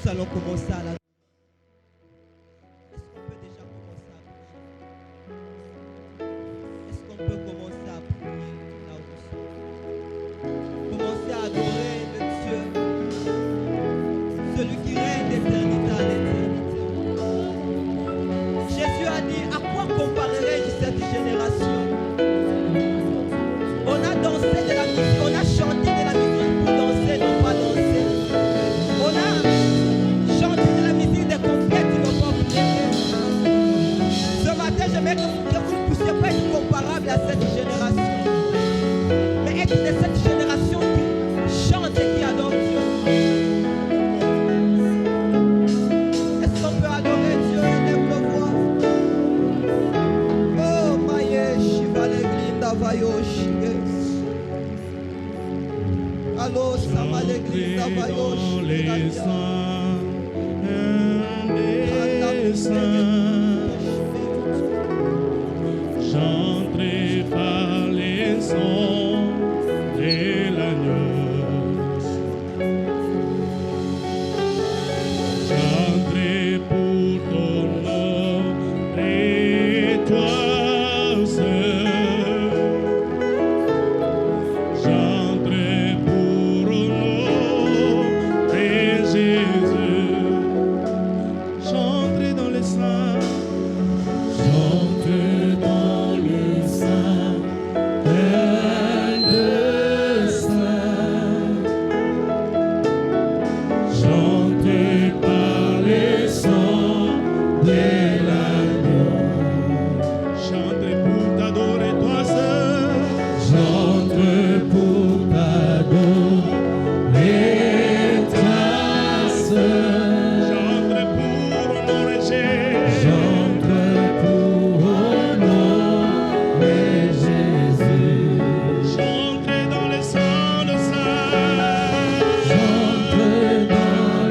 Nous allons commencer à la... Est-ce qu'on peut commencer à prier là où nous sommes? Commencer à adorer le Dieu, celui qui règne d'éternité à l'éternité. Jésus a dit, à quoi comparerai-je cette génération? On a dansé de la musique, on a chanté de la musique pour danser, non pas danser. On a chanté de la musique des conquêtes, non pas prier. Ce matin, j'aimerais que vous ne puissiez pas être comparable à cette génération, mais être de cette génération qui chante et qui adore Dieu. Est-ce qu'on peut adorer Dieu? Lève le voix. Oh, Maye, Shiva, l'Eglinda, Vayoshi. Allô, Sama, l'Eglinda, Vayoshi. Les saints, les saints. J'entrai par les sons de l'agneau. J'entrai pour ton nom et toi seul. J'entrai pour le nom de Jésus. J'entrai dans les saints. J'entre dans le sein, le sein. J'entre par les sons de l'agneau. J'entre pour t'adorer toi seul. J'entre pour t'adorer toi seul. J'entre pour honorer Jésus. J'entre dans les sangs de saints. J'entre dans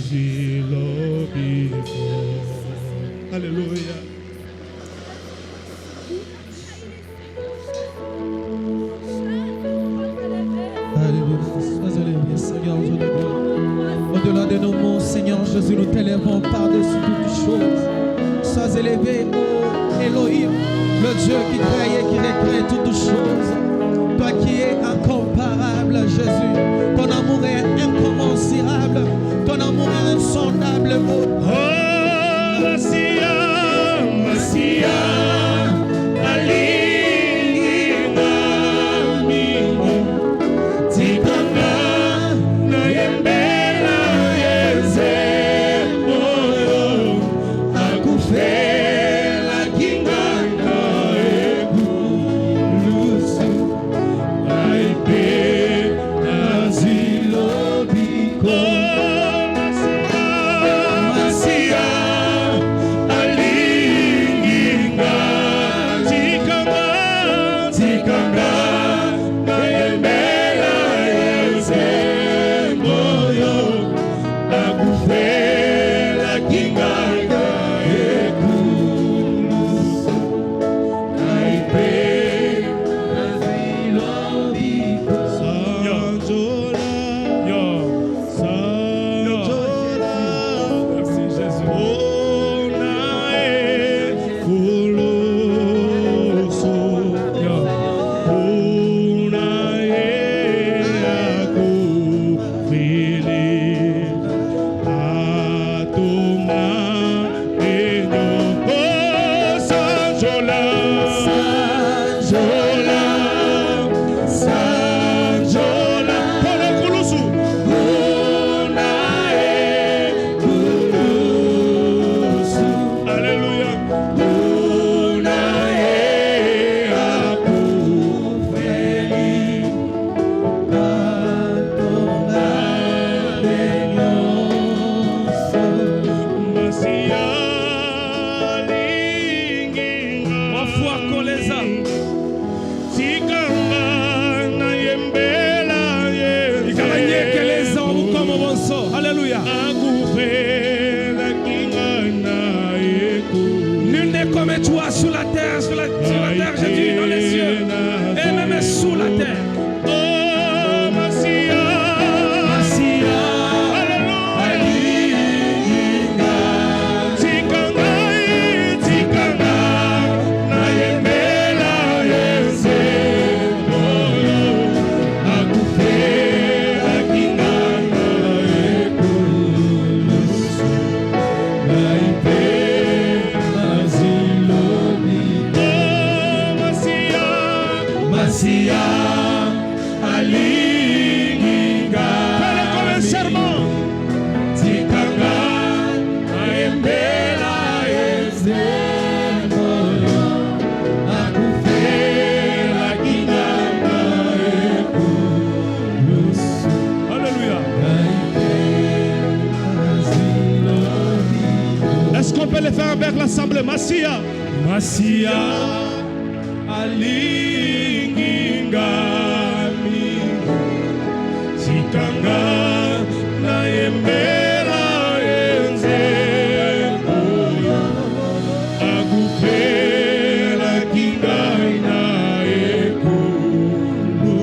asilo before. Hallelujah. Au-delà de nos mots, Seigneur Jésus, nous t'élèvons par-dessus toutes choses. Sois élevé, ô Elohim, le Dieu qui crée et qui recrée toutes choses. Toi qui es incomparable, Jésus. Ton amour est incommensurable. Ton amour est insondable. Oh, Massia, Massia, l'assemblée Massia, Massia, alingingami, sikanga na yembera enze, agupela kingai na ekulu,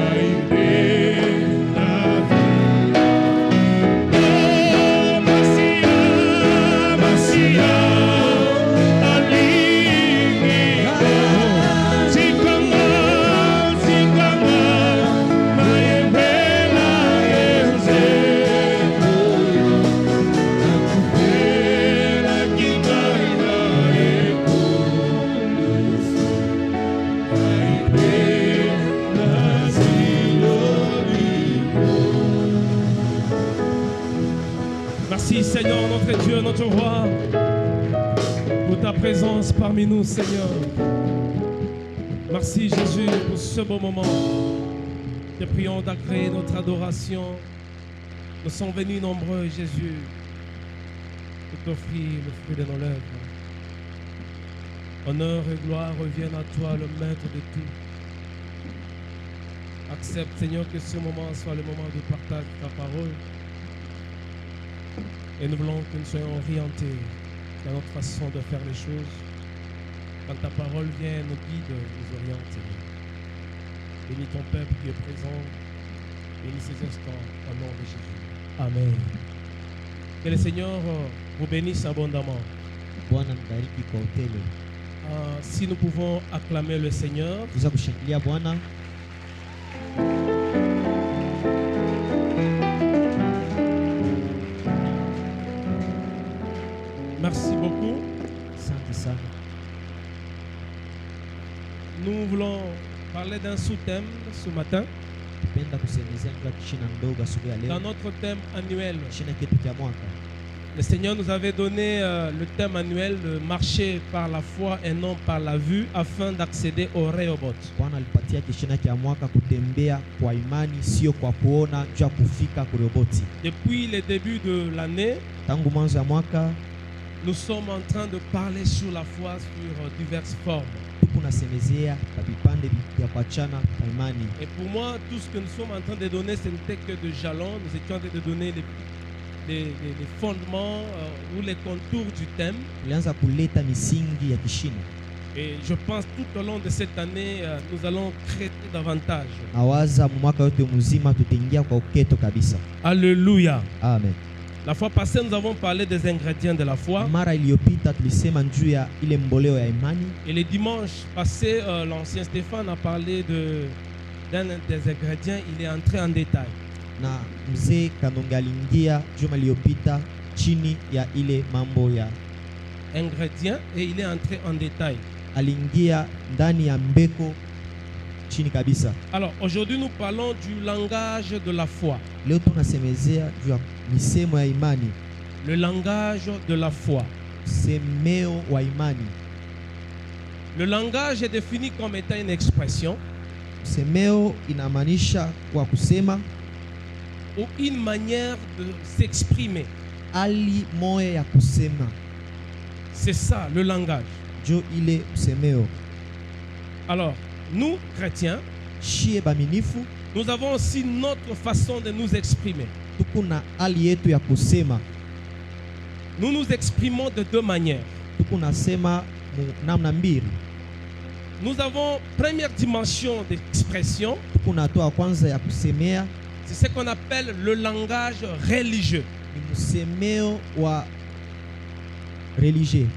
aibe na Merci Seigneur, notre Dieu, notre roi, pour ta présence parmi nous, Seigneur. Merci Jésus pour ce beau moment. Te prions d'agréer notre adoration. Nous sommes venus nombreux, Jésus, pour t'offrir le fruit de nos lèvres. Honneur et gloire reviennent à toi, le maître de tout. Accepte, Seigneur, que ce moment soit le moment de partage de ta parole. Et nous voulons que nous soyons orientés dans notre façon de faire les choses. Quand ta parole vient nous guide, nous oriente, Seigneur. Bénis ton peuple qui est présent. Bénis ces instants au nom de Jésus. Amen. Que le Seigneur vous bénisse abondamment. Bwana mbariki kwa utele. Si nous pouvons acclamer le Seigneur, Tuweza kushangilia Bwana. merci beaucoup. Asante sana. Nous voulons parler d'un sous-thème ce matin. Tupenda kusemezea kwa kishina ndogo asubuhi ya Dans leo. notre thème annuel, Kishina kitu cha mwaka. le Seigneur nous avait donné le thème annuel de marcher par la foi et non par la vue afin d'accéder au Rehoboth. Bwana alipatia kishina cha mwaka kutembea kwa imani sio kwa kuona juu ya kufika kuroboti. Depuis le début de l'année, Tangu mwanzo ya mwaka nous sommes en train de parler sur la foi sur diverses formes. tuko nasemezea kwa vipande vya kuachana kwa imani. Et pour moi, tout ce que nous sommes en train de donner, ce n'était que de jalons. Nous étions en train de donner les fondements ou les contours du thème. Tulianza kuleta misingi ya kishina. Et je pense tout au long de cette année, nous allons traiter davantage. Nawaza mwaka yote mzima tutaingia kwa uketo kabisa. Alléluia. Amen. La fois passée, nous avons parlé des ingrédients de la foi. Mara iliyopita tulisema juu ya ile mboleo ya imani, Et le dimanche passé, l'ancien Stéphane a parlé d'un des ingrédients. Il est entré en détail. na mzee Kanonga aliingia juma iliyopita chini ya ile mambo ya Ingrédients, et il est entré en détail. aliingia ndani ya mbeko chini kabisa. Alors aujourd'hui, nous parlons du langage de la foi. Leo tunasemezea juu ya misemo ya imani, Le langage de la foi. semeo wa imani. Le langage est défini comme étant une expression Semeo inamaanisha kwa kusema ou une manière de s'exprimer. hali moya ya kusema, C'est ça le langage. jo ile semeo. Alors, nous, chrétiens, Shie baminifu nous avons aussi notre façon de nous exprimer. tuko na hali yetu ya kusema, Nous nous exprimons de deux manières. tuko nasema mu namna mbili. Nous avons première dimension d'expression, Tuko na hatua ya kwanza ya kusemea, c'est ce qu'on appelle le langage religieux. ni msemeo wa religieux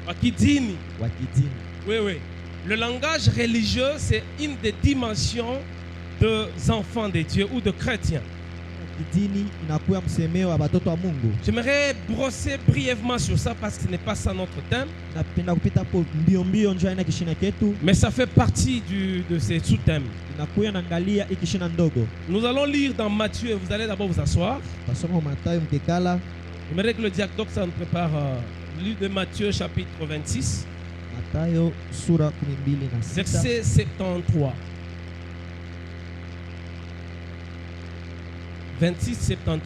Wakidini. wa kidini. Oui, oui. Le langage religieux, c'est une des dimensions des enfants de Dieu ou de chrétiens. Kidini inakuwa msemeo wa batoto wa Mungu. J'aimerais brosser brièvement sur ça parce que ce n'est pas ça notre thème, Napenda kupita hapo mbio mbio njoo ina kishina ketu, mais ça fait partie de ces sous-thèmes. inakuya naangalia hii kishina ndogo. Nous allons lire dans Matthieu et vous allez d'abord vous asseoir. Tasoma Mathayo mkekala, J'aimerais que le diacre ça nous prépare livre de Matthieu chapitre 26, Mathayo sura 12 verset 73. 26, 73.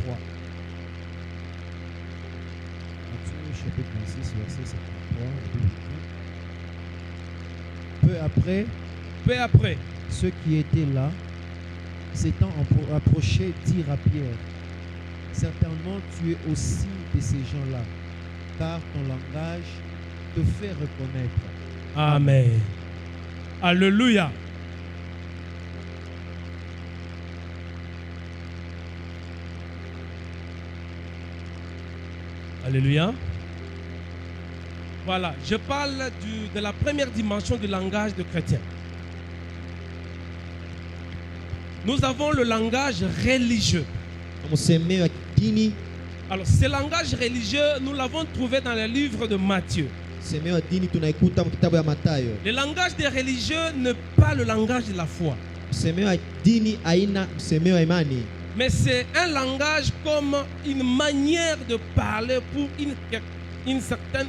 Matthieu chapitre 26 verset 73. Peu après, Peu après, ceux qui étaient là, s'étant approchés, dirent à Pierre, certainement tu es aussi de ces gens-là, car ton langage te fait reconnaître. Amen. Alléluia. Alléluia. Voilà, je parle de la première dimension du langage de chrétien. Nous avons le langage religieux. Msemeo wa kidini, Alors, ce langage religieux, nous l'avons trouvé dans le livre de Matthieu. semeo wa dini tunaikuta mkitabu ya Mathayo. Le langage des religieux n'est pas le langage de la foi, Msemeo wa dini haina msemeo wa imani, mais c'est un langage comme une manière de parler pour une certaine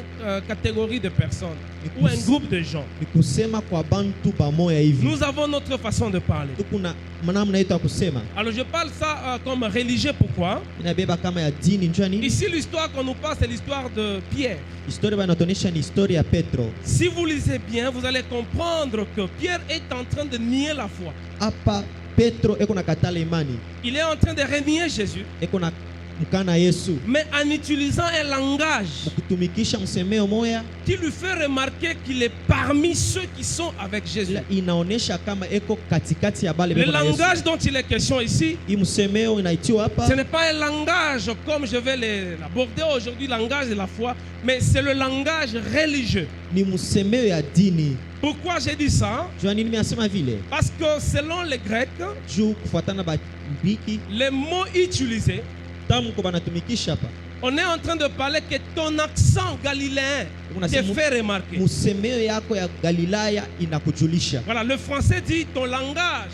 catégorie de personnes ou un groupe de gens. ni kusema kwa bantu pamoja hivi. Nous avons notre façon de parler. Tuko na namna yetu ya kusema, Alors je parle ça comme religieux, pourquoi? inabeba kama ya dini. Njoo nini? Ici l'histoire qu'on nous parle, c'est l'histoire de Pierre. Historia banatuonyesha ni historia ya Petro. Si vous lisez bien, vous allez comprendre que Pierre est en train de nier la foi. Hapa Petro eko na katala imani, Il est en train de renier Jésus. eko na mkana Yesu mais en utilisant un langage kutumikisha msemeo moya qui lui fait remarquer qu'il est parmi ceux qui sont avec Jésus. inaonesha kama eko katikati ya bale Le beko na Yesu. langage dont il est question ici, Hii msemeo inaitiwa hapa, ce n'est pas un langage comme je vais l'aborder aujourd'hui, langage de la foi, mais c'est le langage religieux. ni msemeo ya dini. Pourquoi j'ai dit ça? Jua nini nimesema vile? Parce que selon les Grecs, Juu kufuatana Bambiki les mots utilisés, tamko banatumikisha hapa, on est en train de parler que ton accent galiléen te fait remarquer. msemeo yako ya Galilaya inakujulisha. Voilà, le français dit ton langage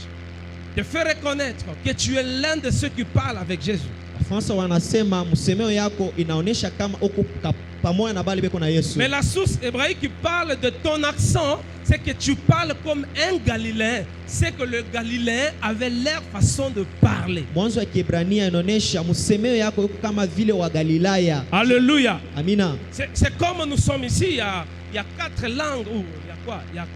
te fait reconnaître que tu es l'un de ceux qui parlent avec Jésus. Wafaransa wanasema msemeo yako inaonesha kama uko pamoja na bale beko na Yesu. Mais la source hébraïque qui parle de ton accent, c'est que tu parles comme un Galiléen. C'est que le Galiléen avait leur façon de parler. Mwanzo ya Kiebrania inaonesha msemeo yako uko kama vile wa Galilaya. Alléluia. Amina. C'est comme nous sommes ici, il y a 4 langues, ou il y a quoi? Il y a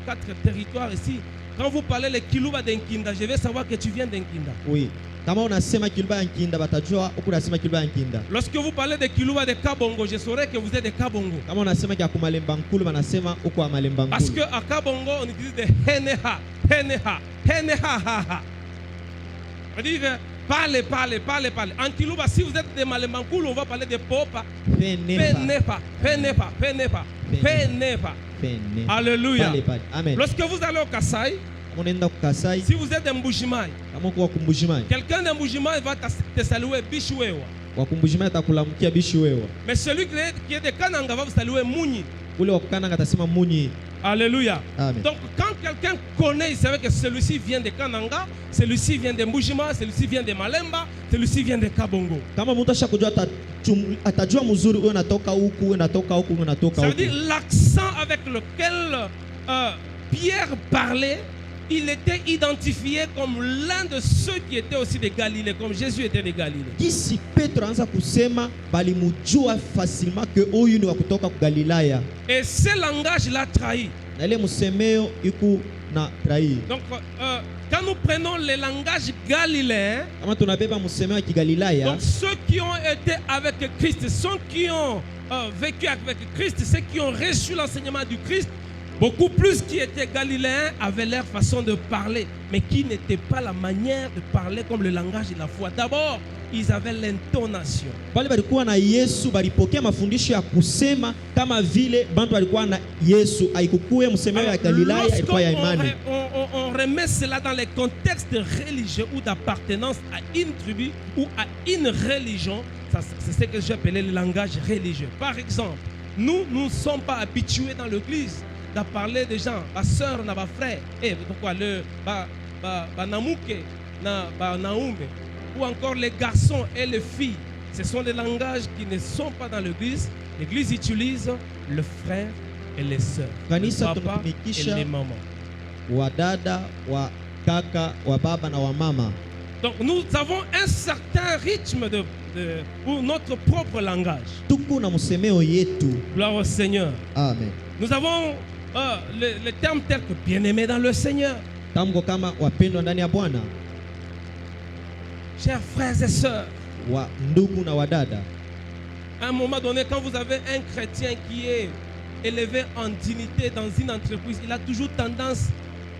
4 territoires ici. Quand vous parlez le Kiluba d'Enkinda, je vais savoir que tu viens d'Enkinda. Oui. Kama unasema Kiluba ya Nkinda batajua uko unasema Kiluba ya Nkinda. Lorsque vous parlez de Kiluba de Kabongo, je saurai que vous êtes de Kabongo. Kama unasema kia kumalemba nkulu banasema uko wa malemba Parce nkulu. qu'à Kabongo, on utilise de Heneha, Heneha, Heneha, ha, ha. On dit que parlez. En Kiluba, si vous êtes de Malembankulu, on va parler de Popa. Penepa. Penepa. Pene. Alléluia. Pale. Amen. Lorsque vous allez au Kasaï, Kama unaenda kukasai, si vous êtes de Mbujimaï, kama uko wakumbujimai, quelqu'un de Mbujimaï va te saluer Bishuewa. wakumbujimai atakulamkia bishi wewe. Mais celui qui est de Kananga va vous saluer Mouni. Ule wa Kananga atasema munyi. Alléluia. Amen. Donc quand quelqu'un connaît, il savait que celui-ci vient de Kananga, celui-ci vient de Mbujima, celui-ci vient de Malemba, celui-ci vient de Kabongo. Kama mtu ashakujua atajua mzuri wewe unatoka huku, wewe unatoka huku, wewe unatoka Ça veut huku. dire l'accent avec lequel Pierre parlait, il était identifié comme l'un de ceux qui étaient aussi de Galilée, comme Jésus était de Galilée. Kisi Petro anaanza kusema balimujua facilement que huyu ni wa kutoka ku Galilaya. Et ce langage l'a trahi. Na ile msemeo iku na trahi. Donc quand nous prenons le langage galiléen, Kama tunabeba msemeo ya Kigalilaya, donc ceux qui ont été avec Christ, ceux qui ont vécu avec Christ, ceux qui ont reçu l'enseignement du Christ, beaucoup plus qui étaient galiléens avaient leur façon de parler, mais qui n'était pas la manière de parler comme le langage de la foi. D'abord, ils avaient l'intonation. bali balikuwa na Yesu, balipokea mafundisho ya kusema kama vile bantu balikuwa na Yesu, haikukuwa msemeo ya Galilaya, ilikuwa ya imani. On remet cela dans les contextes religieux ou d'appartenance à une tribu ou à une religion, c'est ce que j'appelais le langage religieux. Par exemple, nous ne sommes pas habitués dans l'église à parler des gens, ma soeur, ma frère, et pourquoi le namouke, naoume, ou encore les garçons et les filles. Ce sont des langages qui ne sont pas dans l'église. L'église utilise le frère et les sœurs, Kanisa le papa et tunatumikisha les mamans. wa dada, wa kaka, wa baba na wa mama. Donc nous avons un certain rythme pour notre propre langage. Tuku na msemeo yetu. Gloire au Seigneur. Amen. Nous avons les termes tels que bien-aimé dans le Seigneur, Tamko kama wapendwa ndani ya Bwana, chers frères et sœurs. wa ndugu na wadada. À un moment donné, quand vous avez un chrétien qui est élevé en dignité dans une entreprise, il a toujours tendance,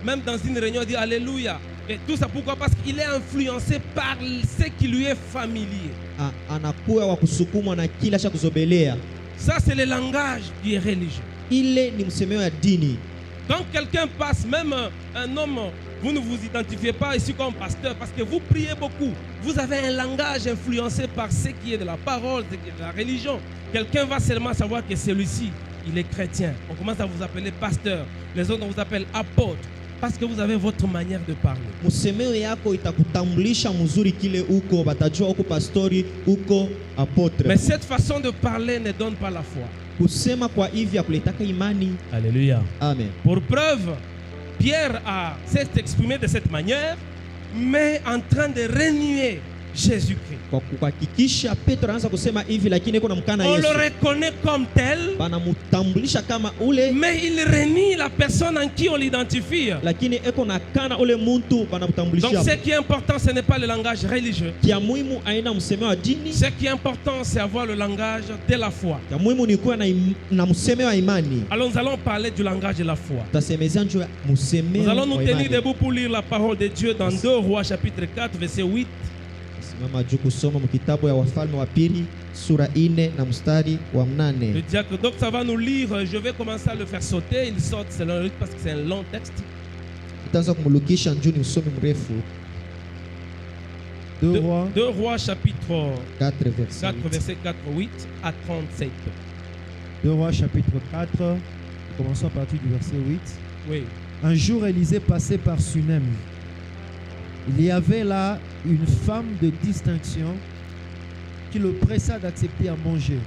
même dans une réunion, à dire Alléluia. Et tout ça pourquoi? Parce qu'il est influencé par ce qui lui est familier. Anakuwa wa kusukumwa na kila cha kuzobelea. Ça, c'est le langage qui est religieux. Ile ni msemeo ya dini. Quand quelqu'un passe, même un homme, vous ne vous identifiez pas ici comme pasteur parce que vous priez beaucoup. Vous avez un langage influencé par ce qui est de la parole, ce qui est de la religion. Quelqu'un va seulement savoir que celui-ci, il est chrétien. On commence à vous appeler pasteur. Les autres, on vous appelle apôtre. Parce que vous avez votre manière de parler. Msemeo yako itakutambulisha mzuri kile uko, batajua uko pastori, uko apotre. Mais cette façon de parler ne donne pas la foi. Kusema kwa hivi akuletaka imani. Alléluia. Amen. Pour preuve, Pierre s'est exprimé de cette manière, mais en train de renier Jésus-Christ. Kwa kuhakikisha Petro anaanza kusema hivi, lakini iko namkana On le Yesu, reconnaît comme tel, banamutambulisha kama ule, mais il renie la personne en qui on l'identifie. lakini eko nakana ule muntu Donc banamutambulisha. ce qui est important, ce n'est pas le langage religieux. Kia muhimu aina msemeo wa dini, Ce qui est important, c'est avoir le langage de la foi. kia muhimu ni kuwa na msemeo wa imani. Alors nous allons parler du langage de la foi. Tasemezea njoo ya msemeo Nous allons nous wa tenir imani. debout pour lire la parole de Dieu dans 2 Rois chapitre 4 verset 8. Simama juu kusoma mkitabu ya Wafalme wa pili sura 4 na mstari wa Le 8. diacre, donc ça va nous lire, je vais commencer à le faire sauter, il saute selon le rythme parce que c'est un long texte. Utaanza kumulukisha njoo ni usomi mrefu. 2 Rois 2 Rois chapitre 4 verset 4 8. verset 4, 8 à 37. 2 Rois chapitre 4, commençons à partir du verset 8. Oui. Un jour, Élisée passait par Sunem. Il y avait là une femme de distinction qui le pressa d'accepter à manger.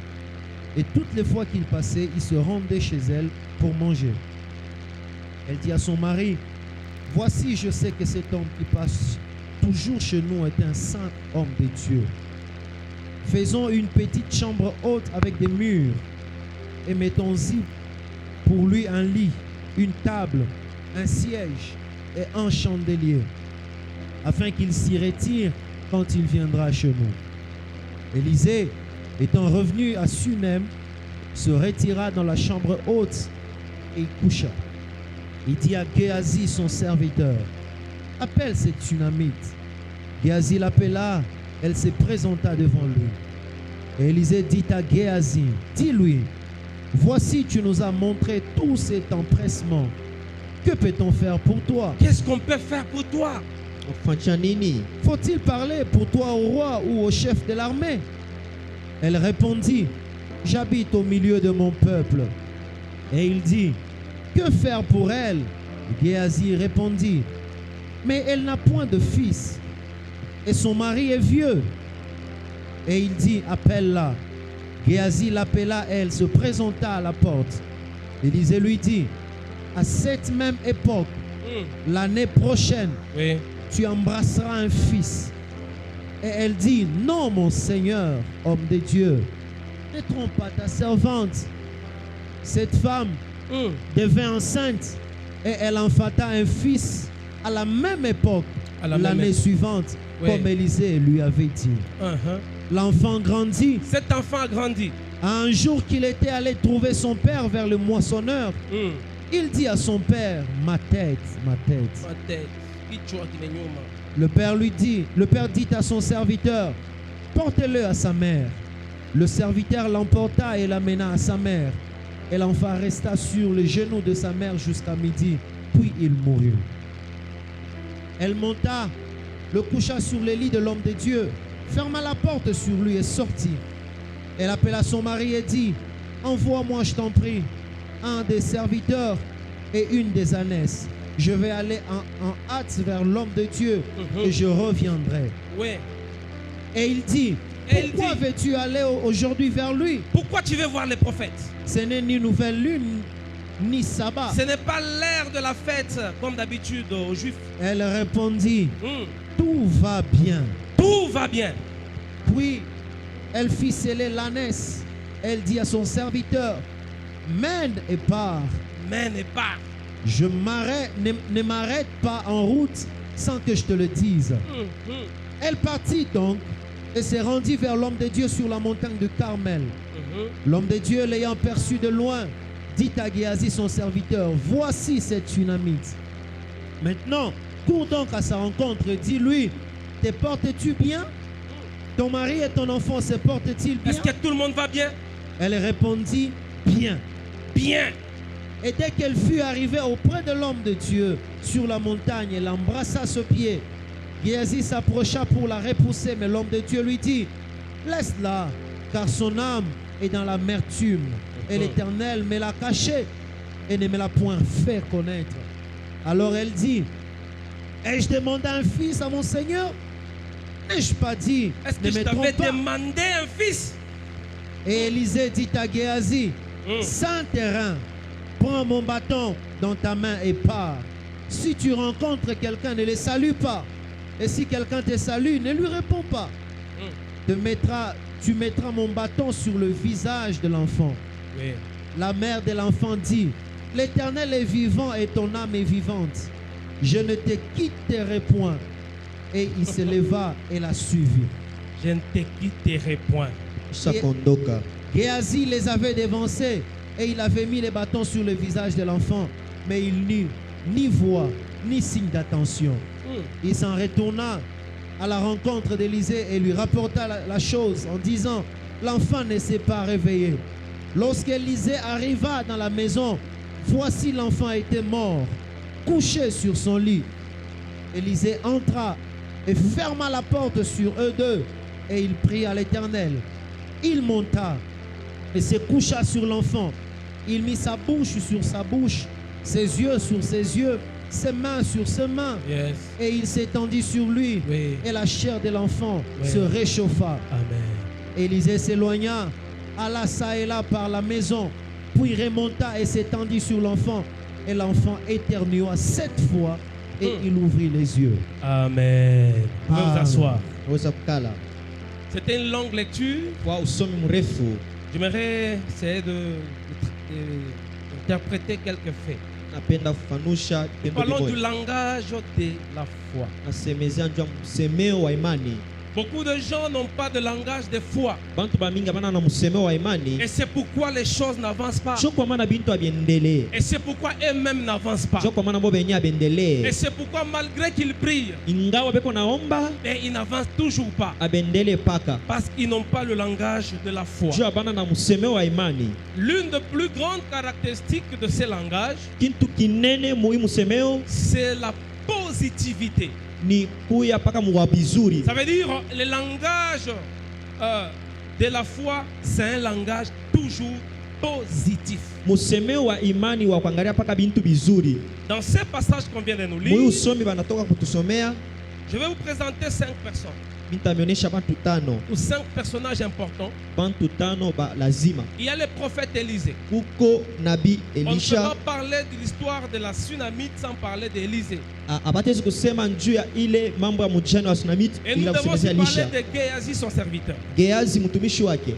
Et toutes les fois qu'il passait, il se rendait chez elle pour manger. Elle dit à son mari, « Voici, je sais que cet homme qui passe toujours chez nous est un saint homme de Dieu. Faisons une petite chambre haute avec des murs et mettons-y pour lui un lit, une table, un siège et un chandelier, afin qu'il s'y retire quand il viendra chez nous. » Élisée, étant revenu à Sunem, se retira dans la chambre haute et y coucha. Il dit à Géasi, son serviteur, « Appelle cette Sunamite. » Géasi l'appela, elle se présenta devant lui. Et Élisée dit à Géasi, « Dis-lui, voici tu nous as montré tout cet empressement. Que peut-on faire pour toi? Qu'est-ce qu'on peut faire pour toi? Kufanya nini? Faut-il parler pour toi au roi ou au chef de l'armée? » Elle répondit, « J'habite au milieu de mon peuple. » Et il dit, « Que faire pour elle? » Géasi répondit, « Mais elle n'a point de fils, et son mari est vieux. » Et il dit, « Appelle-la. » Géasi l'appela, elle se présenta à la porte. Élisée lui dit, « À cette même époque, l'année prochaine, Oui. tu embrasseras un fils. » Et elle dit, « Non, mon Seigneur, homme de Dieu, ne trompe pas ta servante. » Cette femme devint enceinte et elle enfanta un fils à la même époque, À la même l'année époque. suivante, Oui. comme Élisée lui avait dit. L'enfant grandit. Cet enfant a grandi. Un jour qu'il était allé trouver son père vers le moissonneur, il dit à son père, « Ma tête, ma tête. » Ma tête. Kichwa kimenyuma. Le père dit à son serviteur, « Portez-le à sa mère. » Le serviteur l'emporta et l'amena à sa mère. Et l'enfant resta sur les genoux de sa mère jusqu'à midi, puis il mourut. Elle monta, le coucha sur le lit de l'homme de Dieu, ferma la porte sur lui et sortit. Elle appela son mari et dit, « Envoie-moi, je t'en prie, un des serviteurs et une des ânesses. Je vais aller en hâte vers l'homme de Dieu et je reviendrai. » Oui. Et il dit, Et il pourquoi dit, veux-tu aller aujourd'hui vers lui? pourquoi tu veux voir les prophètes? Ce n'est ni nouvelle lune, ni sabbat. Ce n'est pas l'heure de la fête comme d'habitude aux Juifs. Elle répondit, Hmm. tout va bien. Tout va bien. Puis elle fit sceller l'ânesse. Elle dit à son serviteur, mène et pars. Mais n'est pas. Je ne m'arrête pas en route sans que je te le dise. Elle partit donc et se rendit vers l'homme de Dieu sur la montagne de Carmel. L'homme de Dieu, l'ayant perçu de loin, dit à Géasi son serviteur, voici cette Sunamite. Maintenant, cours donc à sa rencontre et dis-lui, te portes-tu bien? Ton mari et ton enfant se portent-ils bien? Est-ce que tout le monde va bien? Elle répondit, bien. Bien. Et dès qu'elle fut arrivée auprès de l'homme de Dieu sur la montagne, elle embrassa ses pieds. Géasi s'approcha pour la repousser, mais l'homme de Dieu lui dit, laisse-la, car son âme est dans l'amertume. Et l'Éternel me l'a cachée et ne me l'a point fait connaître. Alors elle dit, ai-je demandé un fils à mon Seigneur? N'ai-je pas dit, Est-ce que ne je me t'avais trompe pas? demandé un fils? Et Élisée dit à Géasi, sans terrain, prends mon bâton dans ta main et pars. Si tu rencontres quelqu'un, ne le salue pas. Et si quelqu'un te salue, ne lui réponds pas. Tu mettras mon bâton sur le visage de l'enfant. Oui. La mère de l'enfant dit, l'Éternel est vivant et ton âme est vivante. Je ne te quitterai point. Et il se leva et la suivit. Je ne te quitterai point. Shakondoka. Géasi les avait dévancés et il avait mis les bâtons sur le visage de l'enfant. Mais il n'eut ni voix, ni signe d'attention. Il s'en retourna à la rencontre d'Élisée et lui rapporta la chose en disant, l'enfant ne s'est pas réveillé. Lorsqu'Élisée arriva dans la maison, voici l'enfant était mort, couché sur son lit. Élisée entra et ferma la porte sur eux deux et il pria l'Éternel. Il monta et se coucha sur l'enfant. Il mit sa bouche sur sa bouche, ses yeux sur ses yeux, ses mains sur ses mains. Yes. Et il s'étendit sur lui. Oui. Et la chair de l'enfant Oui. se réchauffa. Amen. Élisée s'éloigna, alla çà et là par la maison, puis remonta et s'étendit sur l'enfant. Et l'enfant éternua 7 fois et il ouvrit les yeux. Amen. Vous pouvez vous Amen. asseoir. Weza kukala. C'était une longue lecture. Kwa usomi mrefu J'aimerais essayer d'interpréter quelques faits. napenda kufanusha tendo Parlons du limoja. langage de la foi. Nasemezea njua msemeo wa imani. Beaucoup de gens n'ont pas de langage de foi. Bantu bamingi bana na msemeo wa imani. Et c'est pourquoi les choses n'avancent pas. Sio kwa maana bintu abiendelee. Et c'est pourquoi eux-mêmes n'avancent pas. Sio kwa maana bo benye Et abendelee. c'est pourquoi malgré qu'ils prient, Ingawa beko naomba mais ils n'avancent toujours pas. abendele paka. Parce qu'ils n'ont pas le langage de la foi. Jua bana na msemeo wa imani. L'une des plus grandes caractéristiques de ce langage, Kintu kinene muhimu semeo c'est la positivité. ni kuya paka muwa bizuri. Ça veut dire le langage de la foi, c'est un langage toujours positif. Musemeo wa imani wa kuangalia paka bintu bizuri. Dans ce passage qu'on vient de nous Muyi lire, usomi banatoka kutusomea. je vais vous présenter 5 personnes Nitameonyesha bantu tano. ou 5 personnages importants. Bantu tano ba lazima. Il y a le prophète Élisée. Kuko nabii On ne peut Elisha. pas parler de l'histoire de la Sunamite sans parler d'Élisée. Abatezi kusema njuu ya ile mambo ya mjane wa Sunamit Et nous ila devons kusemezea aussi parler Elisha. de Géasi, son serviteur. Geazi mtumishi wake,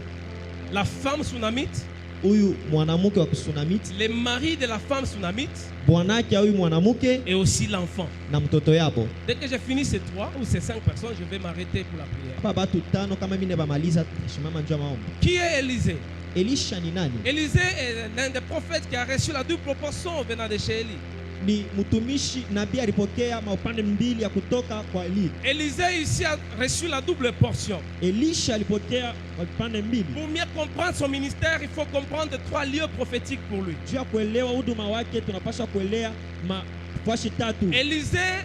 La femme Sunamite, huyu mwanamke wa Sunamit, les maris de la femme Sunamite bwanake huyu mwanamke et aussi l'enfant. na mtoto yabo. Dès que j'ai fini ces 3 ou ces 5 personnes, je vais m'arrêter pour la prière. Hapa batu tano kama mine bamaliza shimama njoo maombi. Qui est Élisée? Elisha ni nani? Élisée est l'un des prophètes qui a reçu la double proportion venant de chez Élie. Ni mtumishi nabii alipokea maupande mbili ya kutoka kwa Eli. Élisée ici a reçu la double portion. Elisha alipokea upande mbili. Pour mieux comprendre son ministère, il faut comprendre 3 lieux prophétiques pour lui. Juu ya kuelewa huduma wake tunapaswa kuelewa mafashi tatu. Élisée,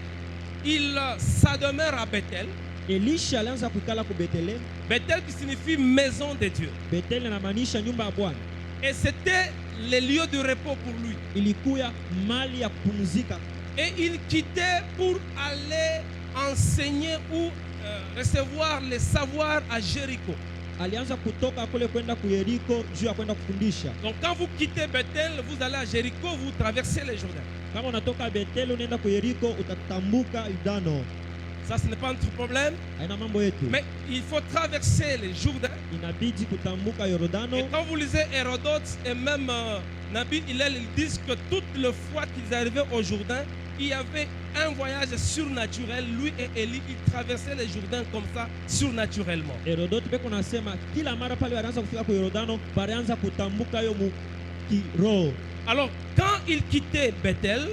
sa demeure à Bethel. Elisha alianza kukala ku Bethlehem. Bethel qui signifie maison de Dieu. Bethel inamaanisha nyumba ya Bwana. Et c'était le lieu de repos pour lui. Ilikuya mali ya kupumzika. Et il quittait pour aller enseigner ou recevoir les savoirs à Jéricho. Alianza kutoka kule kwenda ku Yeriko juu ya kwenda kufundisha. Donc quand vous quittez Bethel, vous allez à Jéricho, vous traversez le Jourdain. Kama unatoka Bethel unaenda ku Yeriko utatambuka Yordano. Ça, ce n'est pas notre problème. Haina mambo yetu. Mais il faut traverser le Jourdain. Inabidi kutambuka Yordano. Et quand vous lisez Hérodote et même Nabi Hillel, ils disent que toutes les fois qu'ils arrivaient au Jourdain, il y avait un voyage surnaturel. Lui et Élie, ils traversaient le Jourdain comme ça, surnaturellement. Herodote peko nasema kila mara pale wanaanza kufika ku Yordano, balianza kutambuka yo mu kiroho. Alors, quand il quittait Bethel,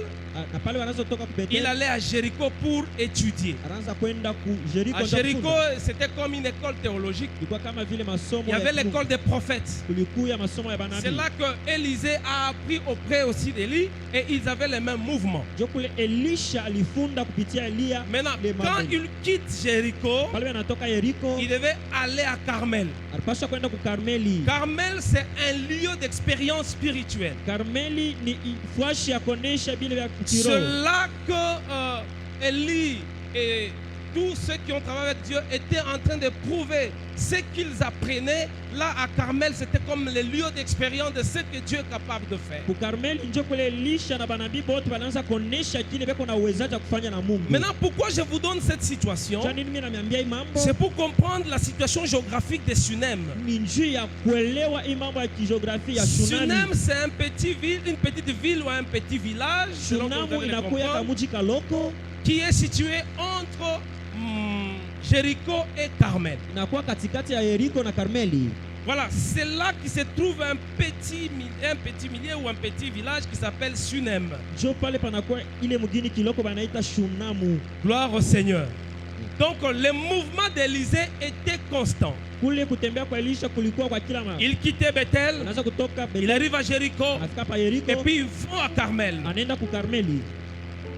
Na pale wanaanza kutoka ku il Bethel, allait à Jéricho pour étudier. anaanza kwenda ku Jericho. À Jéricho, c'était comme une école théologique. ilikuwa kama vile masomo Il y avait ya l'école des prophètes. kulikuya masomo ya C'est banabii. là que Élisée a appris auprès aussi d'Élie et ils avaient les mêmes mouvements. Jo kule Elisha alifunda kupitia Elia. Maintenant, les quand mambo. il quitte Jéricho, Pale anatoka Yeriko, il devait aller à Carmel. alipaswa kwenda ku Karmeli. Carmel, c'est un lieu d'expérience spirituelle. Karmeli ni fwashi ya kuonesha vile vya C'est kiroho. là que Élie et tous ceux qui ont travaillé avec Dieu étaient en train de prouver ce qu'ils apprenaient. Là, à Carmel, c'était comme le lieu d'expérience de ce que Dieu est capable de faire. Ku Karmeli njo kule Elisha na banabii bote wanaanza kuonesha kile beko na uwezaji wa kufanya na Mungu. Maintenant, pourquoi je vous donne cette situation? Cha nini mimi naambia hii mambo? C'est pour comprendre la situation géographique de Sunem. Ni njia ya kuelewa hii mambo ya kijiografia ya Sunem, Shunami. c'est une petite ville ou un petit village, selon que vous Shunamu allez inakuya comprendre, kamuji kaloko, qui est situé entre Jéricho et Carmel. inakuwa katikati ya Yeriko na Karmeli. Voilà, c'est là qu'il se trouve un petit millier ou un petit village qui s'appelle Sunem. Jo pale panakuwa ile mugini kiloko banaita Shunamu. Gloire au Seigneur. Donc le mouvement d'Élysée était constant. Kule kutembea kwa Elisha kulikuwa kwa kila mara. Il quittait Bethel, Anaanza kutoka il Bethel, arrive à Jéricho, anafika pa Yeriko, et puis ils vont à Carmel, anaenda ku Karmeli.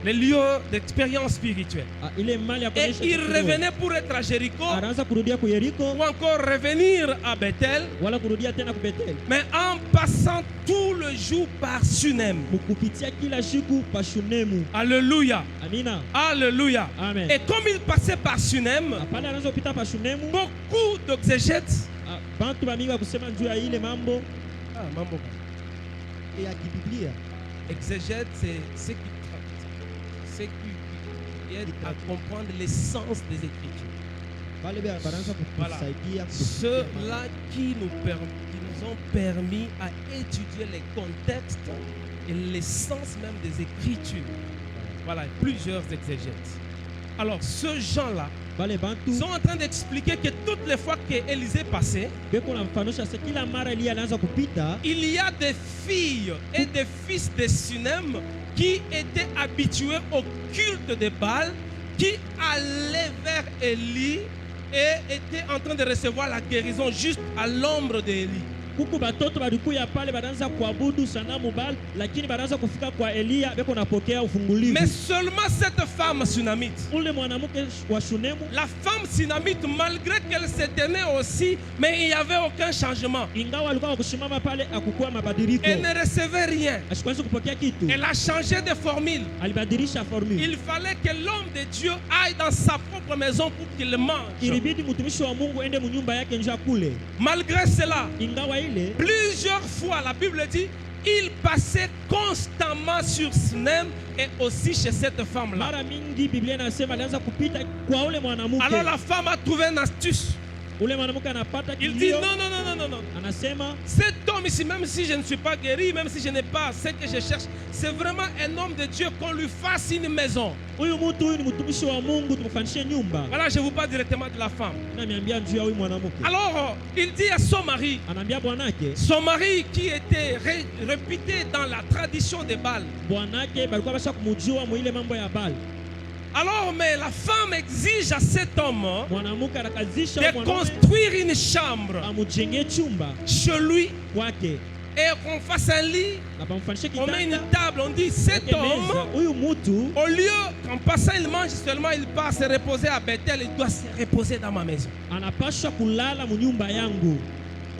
le lieu d'expérience spirituelle. Ile mali ya Et kuonesha il kiroho. revenait pour être à Jéricho, Anaanza kurudia ku Yeriko ou encore revenir à Bethel, wala kurudia tena ku Bethel. mais en passant tout le jour par Sunem. Kupitia kila siku pa Shunemu. Alléluia. Amina. Alléluia. Amen. Et comme il passait par Sunem, Pale anaanza kupita pa Shunemu. beaucoup d'exégètes. Bantu bamingi kusema juu ya ile mambo ya kibiblia. Exégètes, c'est ceux qui traitent, ceux qui aident à comprendre l'essence des Écritures. Pale banaanza Voilà. kutusaidia Ceux-là qui nous ont permis à étudier les contextes et l'essence même des Écritures. Voilà, plusieurs exégètes. Alors, ces gens-là Bale bantu sont en train d'expliquer que toutes les fois qu'Élisée passait, beko na mfanisha se kila mara Elia anaanza kupita, il y a des filles et des fils de Sunem qui étaient habitués au culte de Baal, qui allaient vers Élie et étaient en train de recevoir la guérison juste à l'ombre d'Élie. kuku batoto balikuya pale banaanza kuabudu sanamu Baal, lakini banaanza kufika kwa Elia beko napokea ufungulivu. Mais seulement cette femme sunamite, Ule mwanamke wa Shunemu, la femme sunamite, malgré qu'elle se tenait aussi, mais il n'y avait aucun changement. ingawa alikuwa kusimama pale akukua mabadiliko, Elle ne recevait rien. asikuweza kupokea kitu, Elle a changé de formule. alibadilisha formula. Il fallait que l'homme de Dieu aille dans sa propre maison pour qu'il mange. Ilibidi mtumishi wa Mungu ende munyumba yake nje kule. Malgré cela, Ingawa ile plusieurs fois, la Bible dit, il passait constamment sur Sunem et aussi chez cette femme-là. mara mingi Biblia inasema alianza kupita kwa ule mwanamke. Alors la femme a trouvé une astuce. Ule mwanamke anapata Il dit kilio, non, non, non, non, non, non. anasema Cet homme ici, même si je ne suis pas guéri, même si je n'ai pas ce que je cherche, c'est vraiment un homme de Dieu, qu'on lui fasse une maison. huyu mtu huyu ni mtumishi wa Mungu, tumfanyishe nyumba. Voilà, je vous parle directement de la femme. Ananiambia juu ya huyu mwanamke. Alors, il dit à son mari, Anaambia bwanake, qui était réputé dans la tradition de Baal. bwanake balikuwa basha kumujua mu ile mambo ya Baal. Alors, mais la femme exige à cet homme Mwanamke anakazisha de huyu mwanaume construire une chambre amujengee chumba chez lui kwake et qu'on fasse un lit, na bamfanyishe on met une kitanda. table. On dit, cet Weke meza. homme, Huyu mtu au lieu qu'en passant il mange seulement, il part se reposer à Bethel, il doit se reposer dans ma maison. anapaswa kulala mu nyumba yangu,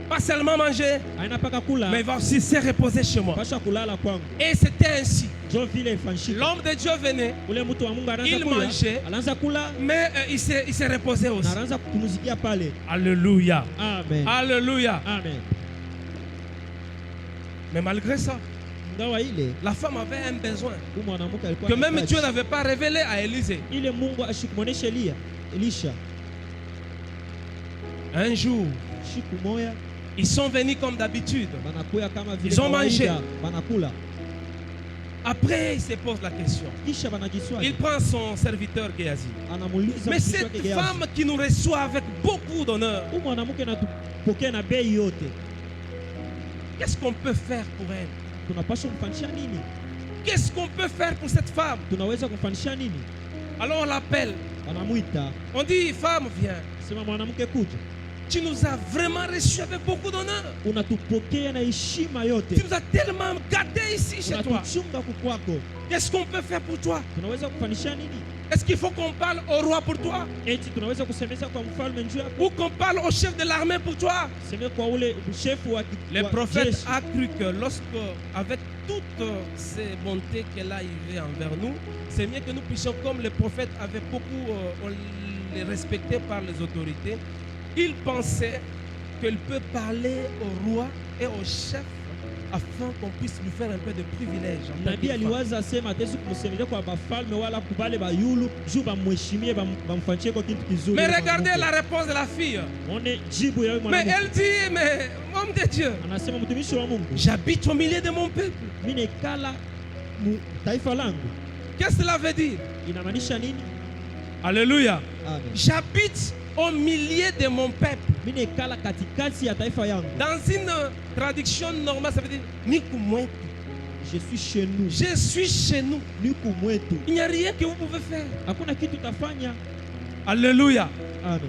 Pas seulement manger, aina paka kula, mais il va aussi se reposer chez moi. paswa kulala kwangu. Et c'était ainsi. Jo vile ifanyishika. L'homme de Dieu venait, Ule mtu wa Mungu anaanza Il kula, mangeait. anaanza kula mais il se reposait aussi. na anaanza kupumzikia pale. Alléluia. Amen. Alléluia. Amen. Mais malgré ça, Ingawa ile la femme avait un besoin huyu mwanamke alikuwa que même anahitaji. Dieu n'avait pas révélé à Élisée. Ile Mungu ashikumonesha Elisha. Un jour, Siku moya ils sont venus comme d'habitude. banakuya kama vile Ils ont kawaida, mangé. banakula. Après, il se pose la question. Kisha banajiswali. Il prend son serviteur Géasi. Anamuuliza Mais mtumishi cette wake Gehazi, femme qui nous reçoit avec beaucoup d'honneur, huyu mwanamke anatupokea na bei yote, qu'est-ce qu'on peut faire pour elle? tunapaswa kumfanyisha nini? Qu'est-ce qu'on peut faire pour cette femme? Tunaweza kumfanyisha nini? Alors on l'appelle. Wanamuita, On dit, femme, viens. sema mwanamke kuja, Tu nous as vraiment reçus avec beaucoup d'honneur. unatupokea na heshima Tu yote, nous as tellement gâtés ici chez toi. unatuchunga kukwako. Qu'est-ce qu'on peut faire pour toi? Tunaweza kufanyisha nini? Est-ce qu'il faut qu'on parle au roi pour toi? Eti tunaweza kusemeza kwa mfalme njoo yako, Ou qu'on parle au chef de l'armée pour toi? seme kwa ule shefu wa Le wa prophète jeshi. a cru que lorsque, avec toutes ces bontés qu'elle a eu envers nous, c'est mieux que nous puissions, comme le prophète avait beaucoup, on est respecté par les autorités, il pensait qu'il peut parler au roi et au chef afin qu'on puisse lui faire un peu de privilège. en tant nabii qu'une femme. aliwaza asema atawezi kumsemelea kwa bafalme wala kubale bayulu juu bamheshimie bamfanyie kwa kitu kizuri. Mais yule regardez mwanamke. la réponse de la fille. One jibu ya yule Mais mwanamke. elle dit, mais homme de Dieu, Anasema mtumishi wa Mungu, j'habite au milieu de mon peuple. mimi nekala mu taifa langu. Qu'est-ce que cela veut dire? Inamaanisha nini? Alléluia. Amen. J'habite au milieu de mon peuple. Mimi nekala katikati ya taifa yangu. Dans une traduction normale, ça veut dire Niku mwetu. Je suis chez nous. Je suis chez nous. Niko mwetu. Il n'y a rien que vous pouvez faire. Hakuna kitu utafanya. Alléluia. Amen.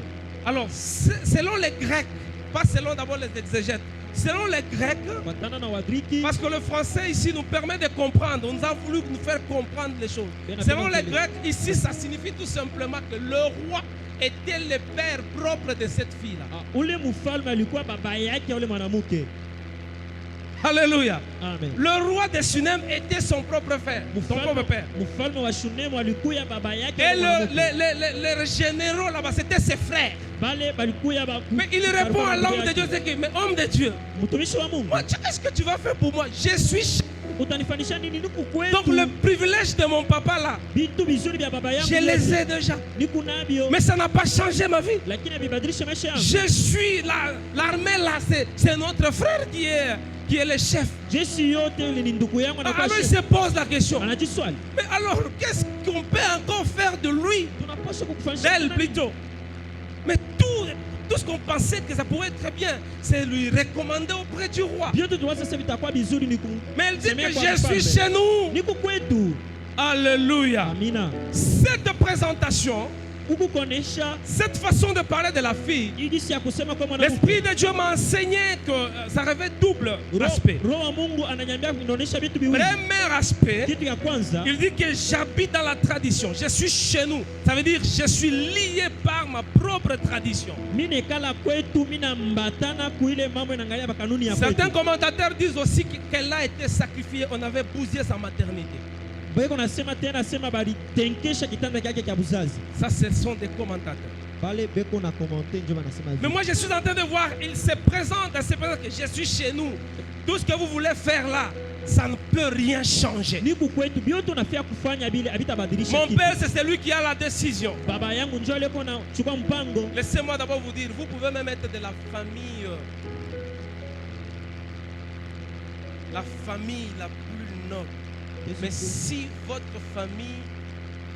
Alors, selon les Grecs, pas selon d'abord les exégètes, selon les Grecs, Kufatana na Wagriki, parce que le français ici nous permet de comprendre, on nous a voulu nous faire comprendre les choses. Bien Selon entendu. les Grecs, ici, ça signifie tout simplement que le roi était le père propre de cette fille-là. ule mfalme alikuwa baba yake ya ule mwanamke. Alléluia. Amen. Le roi de Sunem était son propre frère, son propre père. Mfalme wa Shunemu alikuya baba yake Et ya mwanamke. les généraux là-bas, c'était ses frères. Bale balikuya ba. Mais il répond à l'homme de Dieu, c'est que, mais homme de Dieu, Mtumishi wa Mungu, moi, qu'est-ce que tu vas faire pour moi? Je suis. utanifanisha nini niku kwetu? Donc le privilège de mon papa là, Vitu vizuri vya baba yangu je les ai déjà. niku navyo, Mais ça n'a pas changé ma vie. lakini havibadilisha maisha yangu. Je suis l'armée là, c'est notre frère qui est le chef. Jeshi yote ile ni ndugu yangu na Alors il se pose la question. anajiswali. Mais alors, qu'est-ce qu'on peut encore faire de lui? Tunapaswa kukufanyisha D'elle nini? plutôt. Mais tout ce qu'on pensait que ça pourrait être très bien, c'est lui recommander auprès du roi. Vyote tuwaza sasa vitakuwa vizuri niku. Mais elle dit semea que kwa je mfalme. suis chez nous. Niku kwetu. Alléluia. Amina. Cette présentation, Kukukonesha cette façon de parler de la fille, jinsi ya kusema kwa mwanamke. l'Esprit de Dieu m'a enseigné que ça revêt double aspect. Roho wa Mungu ananiambia inaonyesha vitu viwili. Premier aspect, Kitu ya kwanza, il dit que j'habite dans la tradition. Je suis chez nous. Ça veut dire je suis lié par ma propre tradition. mimi nekala kwetu, mimi nambatana kuile mambo inaangalia ba kanuni ya kwetu. Certains commentateurs disent aussi qu'elle a été sacrifiée. On avait bousillé sa maternité. Beko nasema tena sema bali tenkesha kitanda kyake kya buzazi. Ça, ce sont des commentateurs. Bale beko na commenter ndio banasema hivi. Mais moi, je suis en train de voir, il se présente que je suis chez nous. Tout ce que vous voulez faire là, ça ne peut rien changer. Niku kwetu bioto nafia kufanya bile habitabadilisha Mon kitu. père, c'est celui qui a la décision. Baba yangu njoo leko na chukua mpango. Laissez-moi d'abord vous dire, vous pouvez même être de la famille la plus noble. Mais si votre famille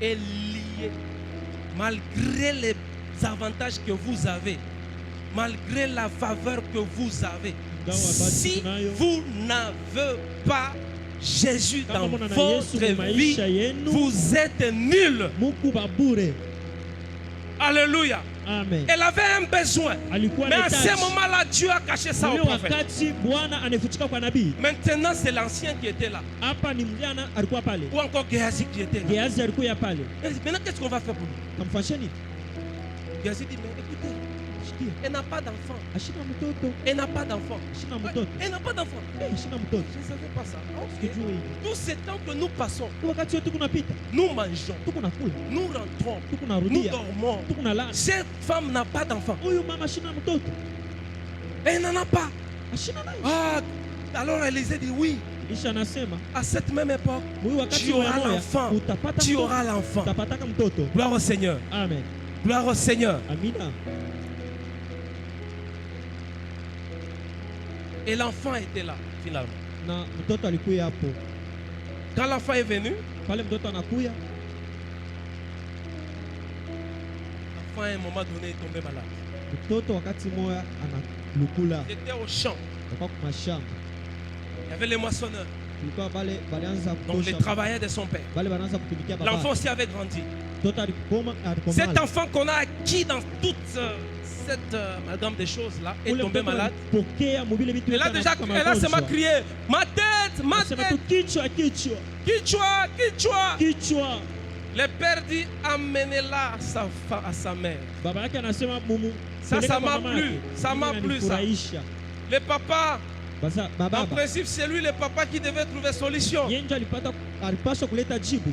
est liée, malgré les avantages que vous avez, malgré la faveur que vous avez, si vous n'avez pas Jésus dans votre vie, vous êtes nul. Muku babure. Alléluia. Amen. Elle avait un besoin. Alikuwa Mais na à ce hitaji. moment-là, Dieu a caché ça au Ule prophète. wakati Bwana anafichika kwa nabii. Maintenant, c'est l'ancien qui était là. Hapa ni mjana alikuwa pale. Ou encore Géasi qui était là. Geazi alikuwa pale. Maintenant, qu'est-ce qu'on va faire pour lui? Kamfanyia nini? Géasi dit, mais écoutez, Shikia. elle n'a pas d'enfant. Ashina mtoto. Elle n'a pas d'enfant. Ashina Ouais, mtoto. elle n'a pas d'enfant. Ashina mtoto. Je ne savais pas ça. Ok. Sikujua hivi. Tout ce temps que nous passons, Wakati wote kunapita, nous mangeons, tuko nakula, nous rentrons, tuko nous narudia, dormons. tuko nalala. Cette femme n'a pas d'enfant. Huyu mama ashina mtoto. Elle n'en a pas. Ashina nayo. Ah, alors Élisée dit oui. Kisha anasema, À cette même époque, huyu wakati tu auras moya l'enfant. utapata Tu mtoto. auras l'enfant. Utapataka mtoto. Gloire au Seigneur. Amen. Gloire au Seigneur. Amina. Et l'enfant était là, finalement. Na mtoto alikuya hapo. Quand l'enfant est venu, Pale mtoto anakuya, l'enfant à un moment donné est tombé malade. mtoto wakati moya analukula. Il était au champ. Kwa mashamba. Il y avait les moissonneurs. Kulikuwa bale balianza Donc les kutosha. travailleurs de son père. Bale banaanza kutumikia baba. L'enfant aussi avait grandi. Mtoto alikoma Cet alikomala. enfant qu'on a acquis dans toute cette amalgame des choses là est Ule tombé mtoto malade. alipokea mobile vitu Et là yote déjà, kama elle a seulement magonjwa. crié, ma tête, ma Anasema tu tête, kichwa kichwa kichwa, kichwa. kichwa. Le père dit, amenez-la à sa mère. Baba yake anasema mumu. Ça, peleka ça kwa m'a mama plu. yake. Ça m'a Mimi plu, ça. inanifurahisha. Le papa, Basa en baba principe, c'est lui le papa qui devait trouver solution. yeye ndiye alipaswa kuleta jibu.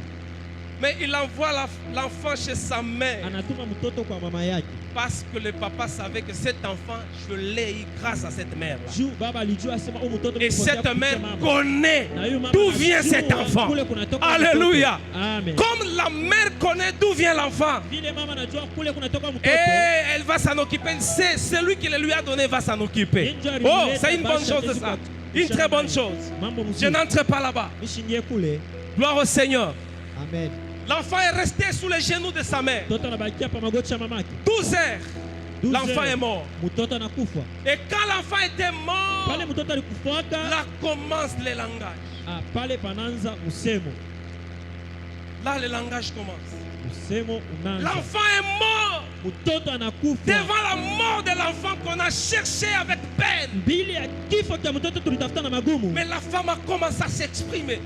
Mais il envoie l'enfant chez sa mère. anatuma mtoto kwa mama yake. Parce que le papa savait que cet enfant, je l'ai eu grâce à cette mère-là. Juu baba alijua asema huyu mtoto Et nimepokea cette kupitia mère mama. connaît Na huyu mama d'où vient anajua cet enfant. kule kunatoka Alléluia. mtoto. Amen. Comme la mère connaît d'où vient l'enfant, Vile mama anajua kule kunatoka mtoto. et elle va s'en occuper. C'est celui qui le lui a donné va s'en occuper. Oh, c'est une bonne chose de ça. Une très bonne chose. Mambo Je mzuri. n'entre pas là-bas. Nishingie kule. Gloire au Seigneur. Amen. L'enfant est resté sous les genoux de sa mère. Mtoto anabakia pa magoti ya mamake. 12 heures. 12 L'enfant heures. est mort. Mtoto anakufa. Et quand l'enfant était mort, Pale mtoto alikufuaka, là commence le langage. pale pananza usemo. Là, le langage commence. Usemo unaanza. L'enfant est mort. Mtoto anakufa. Devant la mort de l'enfant qu'on a cherché avec peine. Mbili ya kifo cha mtoto tulitafuta na magumu. Mais la femme a commencé à s'exprimer.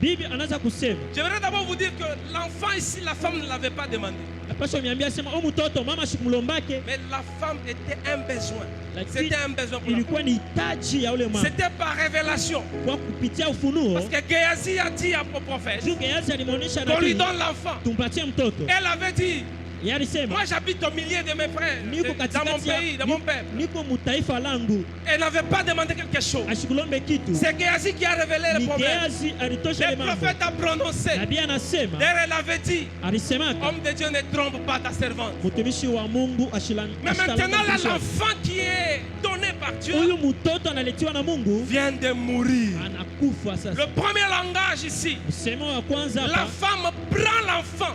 Bibi anaanza kusema. J'aimerais d'abord vous dire que l'enfant ici, la femme ne l'avait pas demandé. Napaswa niambia sema mtoto mama shikumlombake. Mais la femme était un besoin. Lakini C'était un besoin pour la ilikuwa ni hitaji ya ule mama. C'était par révélation. Kwa kupitia ufunuo. Parce que Géasi a dit au prophète Gehazi alimuonesha qu'on lui nabii. donne l'enfant. Tumpatie mtoto. Elle avait dit, Yeye alisema moi j'habite au milieu de mes frères, niko dans mon katikati ya pays, dans mon peuple. niko mutaifa langu. Elle n'avait pas demandé quelque chose. Ashikulombe kitu. C'est Géasi qui a révélé le Ni problème. Gehazi alitosha Le ile mambo. prophète a prononcé. Nabii anasema D'ailleurs, elle avait dit, alisemaka homme de Dieu, ne trompe pas ta servante. mtumishi wa Mungu Mais maintenant, là, l'enfant qui est donné par Dieu huyu mtoto analetiwa na Mungu vient de mourir. anakufa sasa. Le premier langage ici, Msemo wa kwanza la hapa, femme prend l'enfant.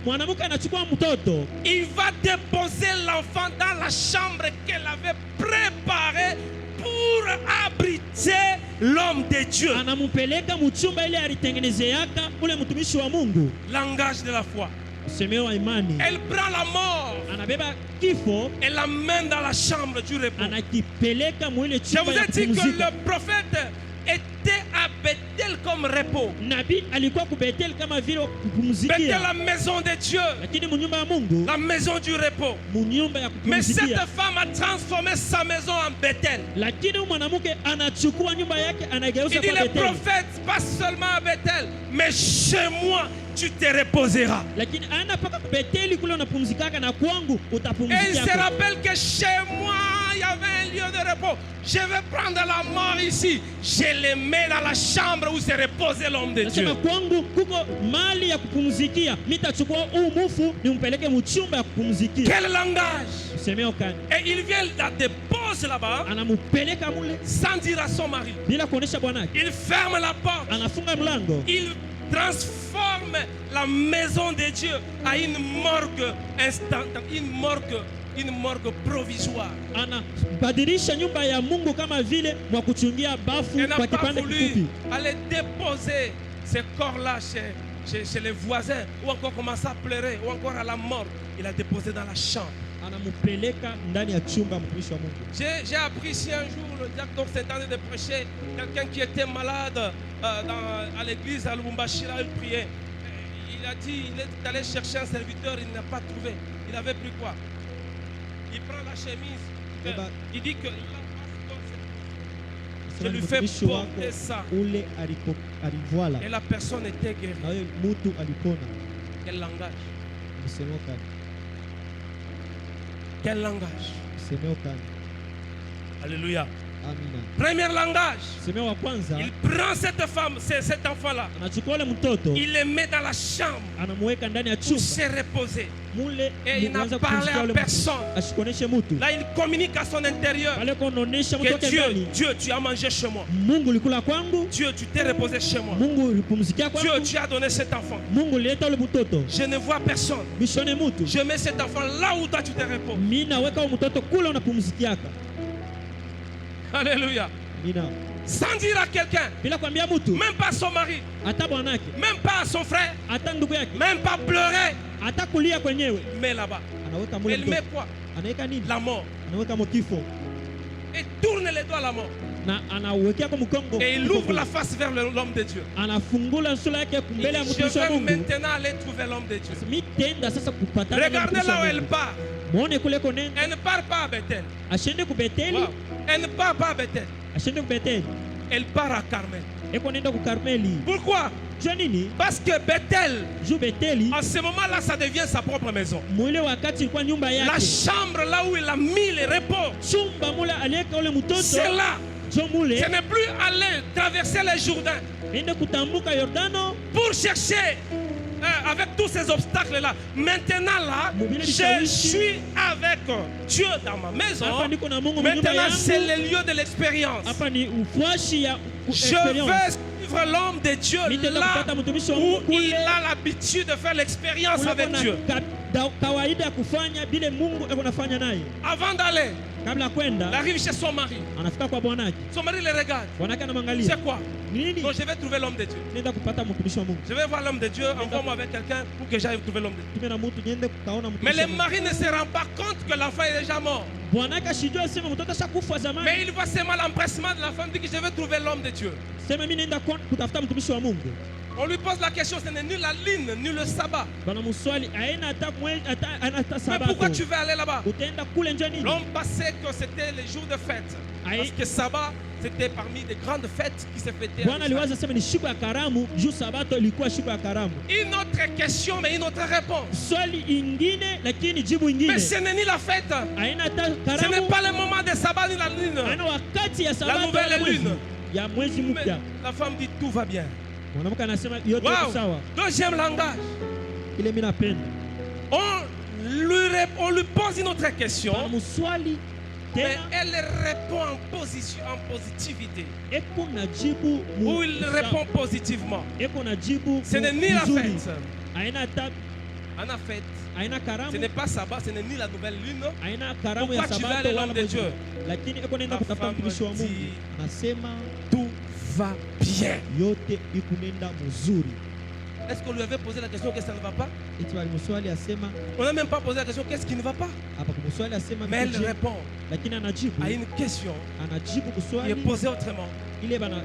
mwanamke anachukua mtoto, Il va déposer l'enfant dans la chambre qu'elle avait préparée pour abriter l'homme de Dieu. anampeleka mchumba ile alitengenezeaka ule mtumishi wa Mungu. Langage de la foi. Msemeo wa imani. Elle prend la mort. Anabeba kifo, Elle l'amène dans la chambre du repos. anakipeleka mwile Je vous chumba ya ai dit que kupumzika. le prophète était à Bethel comme repos. Nabii alikuwa kubeteli kama vile Bethel, kupumzikia, la maison de Dieu, lakini munyumba ya Mungu, la maison du repos. munyumba ya Mais cette kupumzikia. femme a transformé sa maison en Bethel. Lakini huyu mwanamke anachukua nyumba yake anageuza Il dit kwa le Beteli. prophète, pas seulement à Bethel, mais chez moi, tu te reposeras. Lakini ana paka Beteli kule unapumzikaka na kwangu Et il utapumzikia. se rappelle que chez moi, il y avait un lieu de repos. Je vais prendre la mort ici. Je les mets dans la chambre où se reposait l'homme de Dieu. Nasema kwangu kuko mali ya kupumzikia, mitachukua huu mufu nimpeleke mchumba ya kupumzikia. Quel langage! Semeo kani Et il vient la dépose là-bas anamupeleka mule sans dire à son mari. bila kuonesha bwanake, Il ferme la porte. anafunga mlango, Il transforme la maison de Dieu à une morgue instantanée, une morgue provisoire. anabadilisha nyumba ya Mungu kama vile mwa kuchungia bafu Elle n'a kwa pas kipande voulu kifupi. aller déposer ces corps-là chez les voisins ou encore commencer à pleurer ou encore à la mort. Il a déposé dans la chambre. Anamupeleka ndani ya chumba mtumishi wa Mungu. J'ai appris ici un jour, le diacre s'est en train de prêcher, quelqu'un qui était malade à l'église à Lubumbashi, là, il priait. Il a dit, il est allé chercher un serviteur, il n'a pas trouvé. Il avait pris quoi? Il prend la chemise, il dit que je lui fais Mtumishi wako porter ça. ule alivoila Et la personne était guérie. na wewe mtu alipona. Quel langage? Msemeo kani Quel langage? msemeo kani. Alléluia. Amina. Premier langage. Msemeo wa kwanza, Il prend cette femme, cet enfant-là. anachukua ule mtoto Il le met dans la chambre anamuweka ndani ya pour chumba se reposer. mule, Et il n'a anaanza parlé kupumzikia à ule personne. mtu, asikuoneshe mtu Là, il communique à son intérieur pale kuonesha mtu que wake Dieu, ndani. Dieu, tu as mangé chez moi. Mungu ulikula kwangu, Dieu, tu t'es reposé chez moi. Mungu ulipumzikia Dieu, kwangu, tu as donné cet enfant. Mungu ulileta ule mtoto. Je ne vois personne. Mishone mtu, Je mets cet enfant là où toi tu te reposes. mimi naweka ule mtoto kule unapumzikiaka. Alléluia. Mina Sans dire à quelqu'un, bila kwambia mtu, même pas à son mari, hata bwanake, même pas à son frère, hata ndugu yake, même pas pleurer. hata kulia kwenyewe, Mais là-bas, anaweka mule elle met mtoto. quoi? Anaweka nini? La mort. Anaweka mokifo Et tourne les doigts à la mort. na anawekea kwa mkongo. Et il ouvre la face vers l'homme de Dieu. Anafungula sura yake Il mbele ya dit, mtumishi je wa vais Mungu. maintenant aller trouver l'homme de Dieu. Mitenda sasa kupatana na Regardez mtumishi là où wa elle Mungu. part. Muone kule konenda. Elle ne part pas à Bethel. Ashende ku Beteli, Wow. Elle ne part pas à Bethel. ashende ku Beteli. Elle part à Carmel. eko naenda ku Karmeli. Pourquoi? Jua nini? Parce que Bethel, Juu Beteli en ce moment-là, ça devient sa propre maison. mwile wakati ilikuwa nyumba La yake. chambre là où il a mis les repos, Chumba mule aliweka ule mtoto. c'est là. Jo mule Ce n'est plus aller traverser les Jourdains ende kutambuka Yordano pour chercher avec tous ces obstacles-là. Maintenant là, je suis avec Dieu dans ma maison. hapa niko na Mungu mnyumba Maintenant, c'est yangu. le lieu de l'expérience. Hapa ni ufuashi ya Je experience. vais suivre l'homme de Dieu Nitaenda là kupata mtumishi wa où Mungu il kule a l'habitude de faire l'expérience kule avec kuna Dieu. kawaida ya kufanya bile Mungu eko nafanya naye. Avant d'aller, Kabla ya il kwenda arrive chez son mari. anafika kwa bwanake. Son mari le regarde. Bwanake anamwangalia. C'est quoi? Nini? Donc je vais trouver l'homme de Dieu. Nenda kupata mtumishi wa Mungu. Je vais voir l'homme de Dieu. Envoie-moi avec quelqu'un pour que j'aille trouver l'homme de Dieu. Tume na mtu niende kukaona Mais mtumishi. le mari ne se rend pas compte que l'enfant est déjà mort. Bwanake ashijua sema mtoto ashakufa zamani. Mais il voit seulement l'empressement de la femme, dit que je vais trouver l'homme de Dieu. Sema mimi naenda kutafuta mtumishi wa Mungu. On lui pose la question, ce n'est ni la lune, ni le sabbat. Bana muswali aina hata mwezi hata Mais sabato. pourquoi tu veux aller là-bas? Utaenda kule njoo nini? L'homme pensait que c'était les jours de fête. Aïe. Parce que sabbat, c'était parmi les grandes fêtes qui se fêtaient. en Bwana Israël. aliwaza sema ni siku ya karamu, juu sabato ilikuwa siku ya karamu. Une autre question, mais une autre réponse. Swali ingine lakini jibu ingine. Mais ce n'est ni la fête, Aina hata ce n'est karamu. pas le moment de sabbat ni la lune. Aina wakati ya sabato nouvelle ya mwezi. lune. Ya mwezi Mais mpya. la femme dit tout va bien. Mwanamke anasema yote Wow. iko sawa. Deuxième langage. Ile mimi napenda. On lui pose une autre question, Bana muswali mais tena elle répond en positivité. eko na jibu Ou il répond positivement. eko na jibu. Ce n'est ni la mzuri. fête. Aina hata En fait, aina ce karamu. n'est pas sabbat, ce n'est ni la nouvelle lune. Aina karamu ya Pourquoi tu veux sabato aller wala l'homme de mwezi. Dieu? Lakini eko nenda La kutafuta femme mtumishi wa Mungu. dit, Anasema tout va bien. yote ikunenda mzuri. Est-ce qu'on lui avait posé la question qu'est-ce que ça ne va pas? Eti walimuswali asema On n'a même pas posé la question qu'est-ce qui ne va pas? hapa kumuswali asema Mais elle nikuje, répond lakini anajibu à une question anajibu qui est kuswali posée autrement. ile bana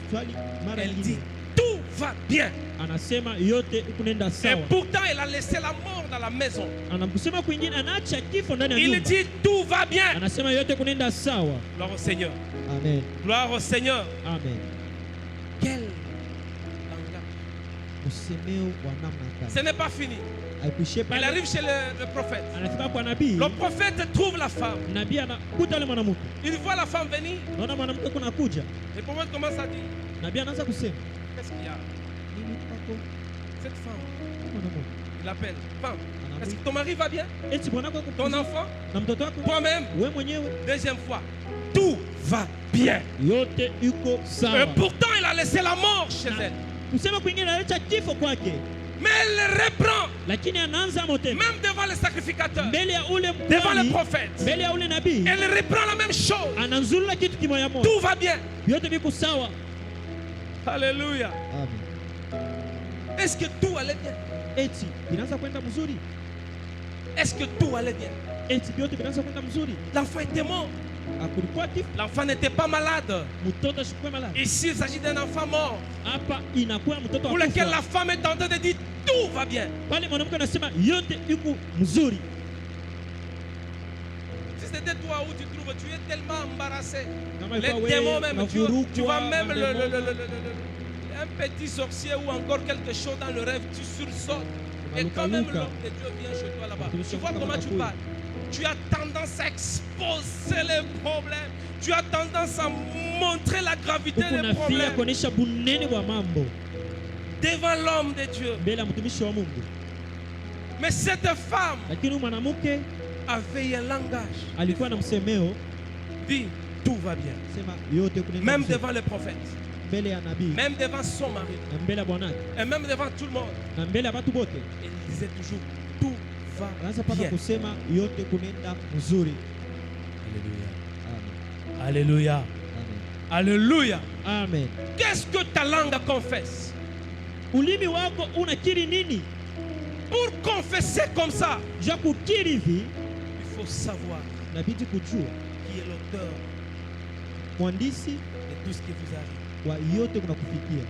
swali mara Elle nyingine. dit tout va bien. Anasema yote ikunenda Et sawa. pourtant, elle a laissé la mort dans la maison. Anakusema kwingine anaacha kifo ndani ya Il nyumba. dit tout va bien. Anasema yote kunenda sawa. Gloire au Seigneur. Amen. Gloire au Seigneur. Amen. Quel langage. Msemeo wa namna Ce gani? n'est pas fini. Haikuishie Elle pale. arrive chez le prophète. Anafika kwa nabii. Le prophète trouve la femme. Nabii anakuta yule mwanamke. Il voit la femme venir. Naona mwanamke kuna kuja. Le prophète commence à dire Nabii anaanza kusema, qu'est-ce qu'il y a? "Nini kwako Cette femme. mwanamke? Il appelle femme. Est-ce que ton mari va bien? Eti bwanako yuko Ton vizuri? enfant? Na mtoto wako? Toi-même? Wewe mwenyewe? Deuxième fois. Tout va bien. Yote iko Et sawa. pourtant, il a laissé la mort chez elle. Kusema kwingine analeta kifo kwake. Mais elle reprend, Lakini anaanza mote. même devant le sacrificateur, Mbele ya ule devant le mkwani, prophète. mbele ya ule nabii, Elle reprend la même chose. anazulula kitu kimoya moja. Tout va bien. Yote biko sawa. Alléluia. Amen. Est-ce que tout allait bien? Eti vinaanza kwenda mzuri. Est-ce que tout allait bien? Eti vyote vinaanza kwenda mzuri. L'enfant était mort. Akulikuwa kifo. L'enfant n'était pas malade. Mtoto ashikwe maladi. Ici, il s'agit d'un enfant mort Hapa inakuwa mtoto pour lequel la akufa. femme est en train de dire tout va bien. Pale mwanamke anasema yote iko mzuri. Si c'était toi où tu trouves, tu es tellement embarrassé. Kama Les ilikuwa démons wewe même, na tu vurukwa, vois même mademo, un petit sorcier ou encore quelque chose dans le rêve, tu sursautes. Et Maluka quand même luka. l'homme de Dieu vient chez toi là-bas, Tu tu vois sursautes comment comme tu un parles. Tu as tendance à exposer les problèmes. Tu as tendance à montrer la gravité huku des nafia problèmes kuonesha bunene wa mambo devant l'homme de Dieu. mbele ya mtumishi wa Mungu. Mais cette femme Lakini huyu mwanamke avait un langage. alikuwa na msemeo Dit tout va bien. sema yote kunenda Même mzuri. devant le prophète, Mbele ya nabii même devant son mari, na mbele ya bwanake et même devant tout le monde. na mbele ya watu wote, Il disait toujours tout va anaanza paka bien. kusema yote kunenda mzuri. Alléluia. Amen. Alléluia. Amen. Alléluia. Amen. Qu'est-ce que ta langue confesse? Ulimi wako unakiri nini? Pour confesser comme ça, Ja kukiri hivi il faut savoir inabidi kujua qui est l'auteur mwandishi de tout ce qui vous arrive. wa yote kunakufikia.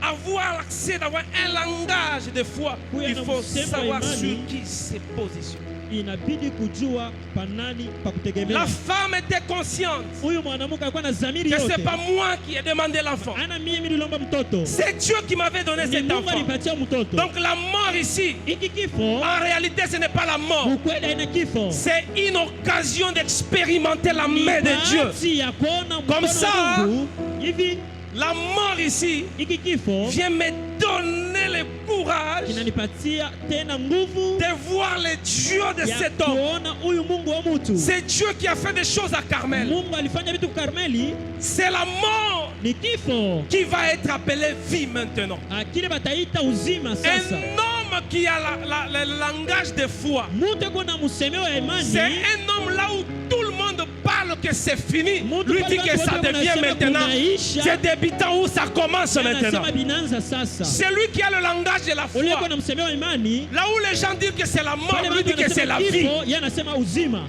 Avoir l'accès d'avoir un langage de foi, Oui, il non, faut c'est pas savoir imani. sur qui se positionne. inabidi kujua panani pa kutegemea. La femme était consciente Huyu mwanamke alikuwa na zamiri que yote. c'est pas moi qui ai demandé l'enfant. Ana mimi nilomba mtoto. C'est Dieu qui m'avait donné Ni cet Mungu enfant. alipatia mtoto. Donc la mort ici, Hiki kifo en réalité, ce n'est pas la mort. ukweli haina kifo. C'est une occasion d'expérimenter la main de Dieu. Bahati ya kuona Comme mkono ça, wa Mungu. Hivi La mort ici hiki kifo vient me donner le courage kinanipatia tena nguvu de voir le Dieu de ya cet homme. kuona huyu Mungu wa mtu. C'est Dieu qui a fait des choses à Carmel. Mungu alifanya vitu Karmeli, C'est la mort ni kifo qui va être appelée vie maintenant. akile bataita uzima sasa. Un homme qui a le langage de foi. Mtu kuna msemeo ya imani. C'est un homme là où tout le monde parle que c'est fini. Mungu Lui pale dit que watu ça wote devient wanasema maintenant. kunaisha. C'est débutant où ça commence maintenant. Anasema binanza sasa. C'est lui qui a le langage de la foi. Ule kuna msemeo ya imani. Là où les gens disent que c'est la mort, Pale lui watu dit que c'est wanasema la vie. kifo, yeye anasema uzima.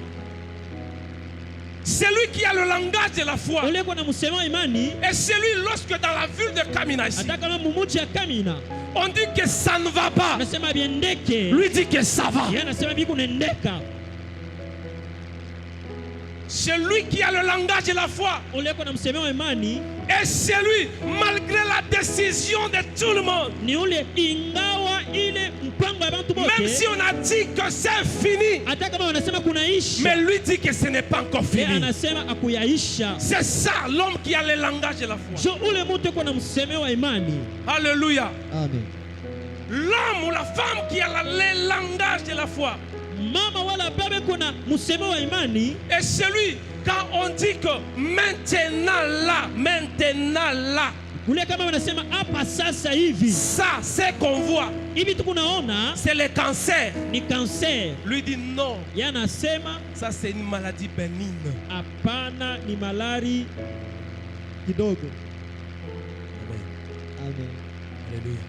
C'est lui qui a le langage de la foi. Ule kuna msemeo ya imani. Et c'est lui, lorsque dans la ville de Kamina ici, Hata kama mumuchi ya Kamina. on dit que ça ne va pas, Anasema biendeke. lui dit que ça va. Yeye anasema biku nendeka. C'est lui qui a le langage de la foi. Ule kuna msemeo ya imani. Et c'est lui, malgré la décision de tout le monde, Ni ule ingawa ile mpango ya bantu bote. même si on a dit que c'est fini, Hata kama wanasema kunaisha. mais lui dit que ce n'est pas encore Yeye fini. anasema akuyaisha. C'est ça l'homme qui a le langage de la foi. So ule mtu kuna msemeo wa imani. Alléluia. Amen. L'homme ou la femme qui a le langage de la foi. Mama wala baba kuna msemeo wa imani. Et celui, quand on dit que maintenant là, Ule kama wanasema hapa sasa hivi. ça, c'est qu'on voit, Hivi tukunaona c'est le cancer. ni cancer. Lui dit non, Yeye anasema ça c'est une maladie bénigne. hapana, ni malari kidogo. Amen. Alléluia.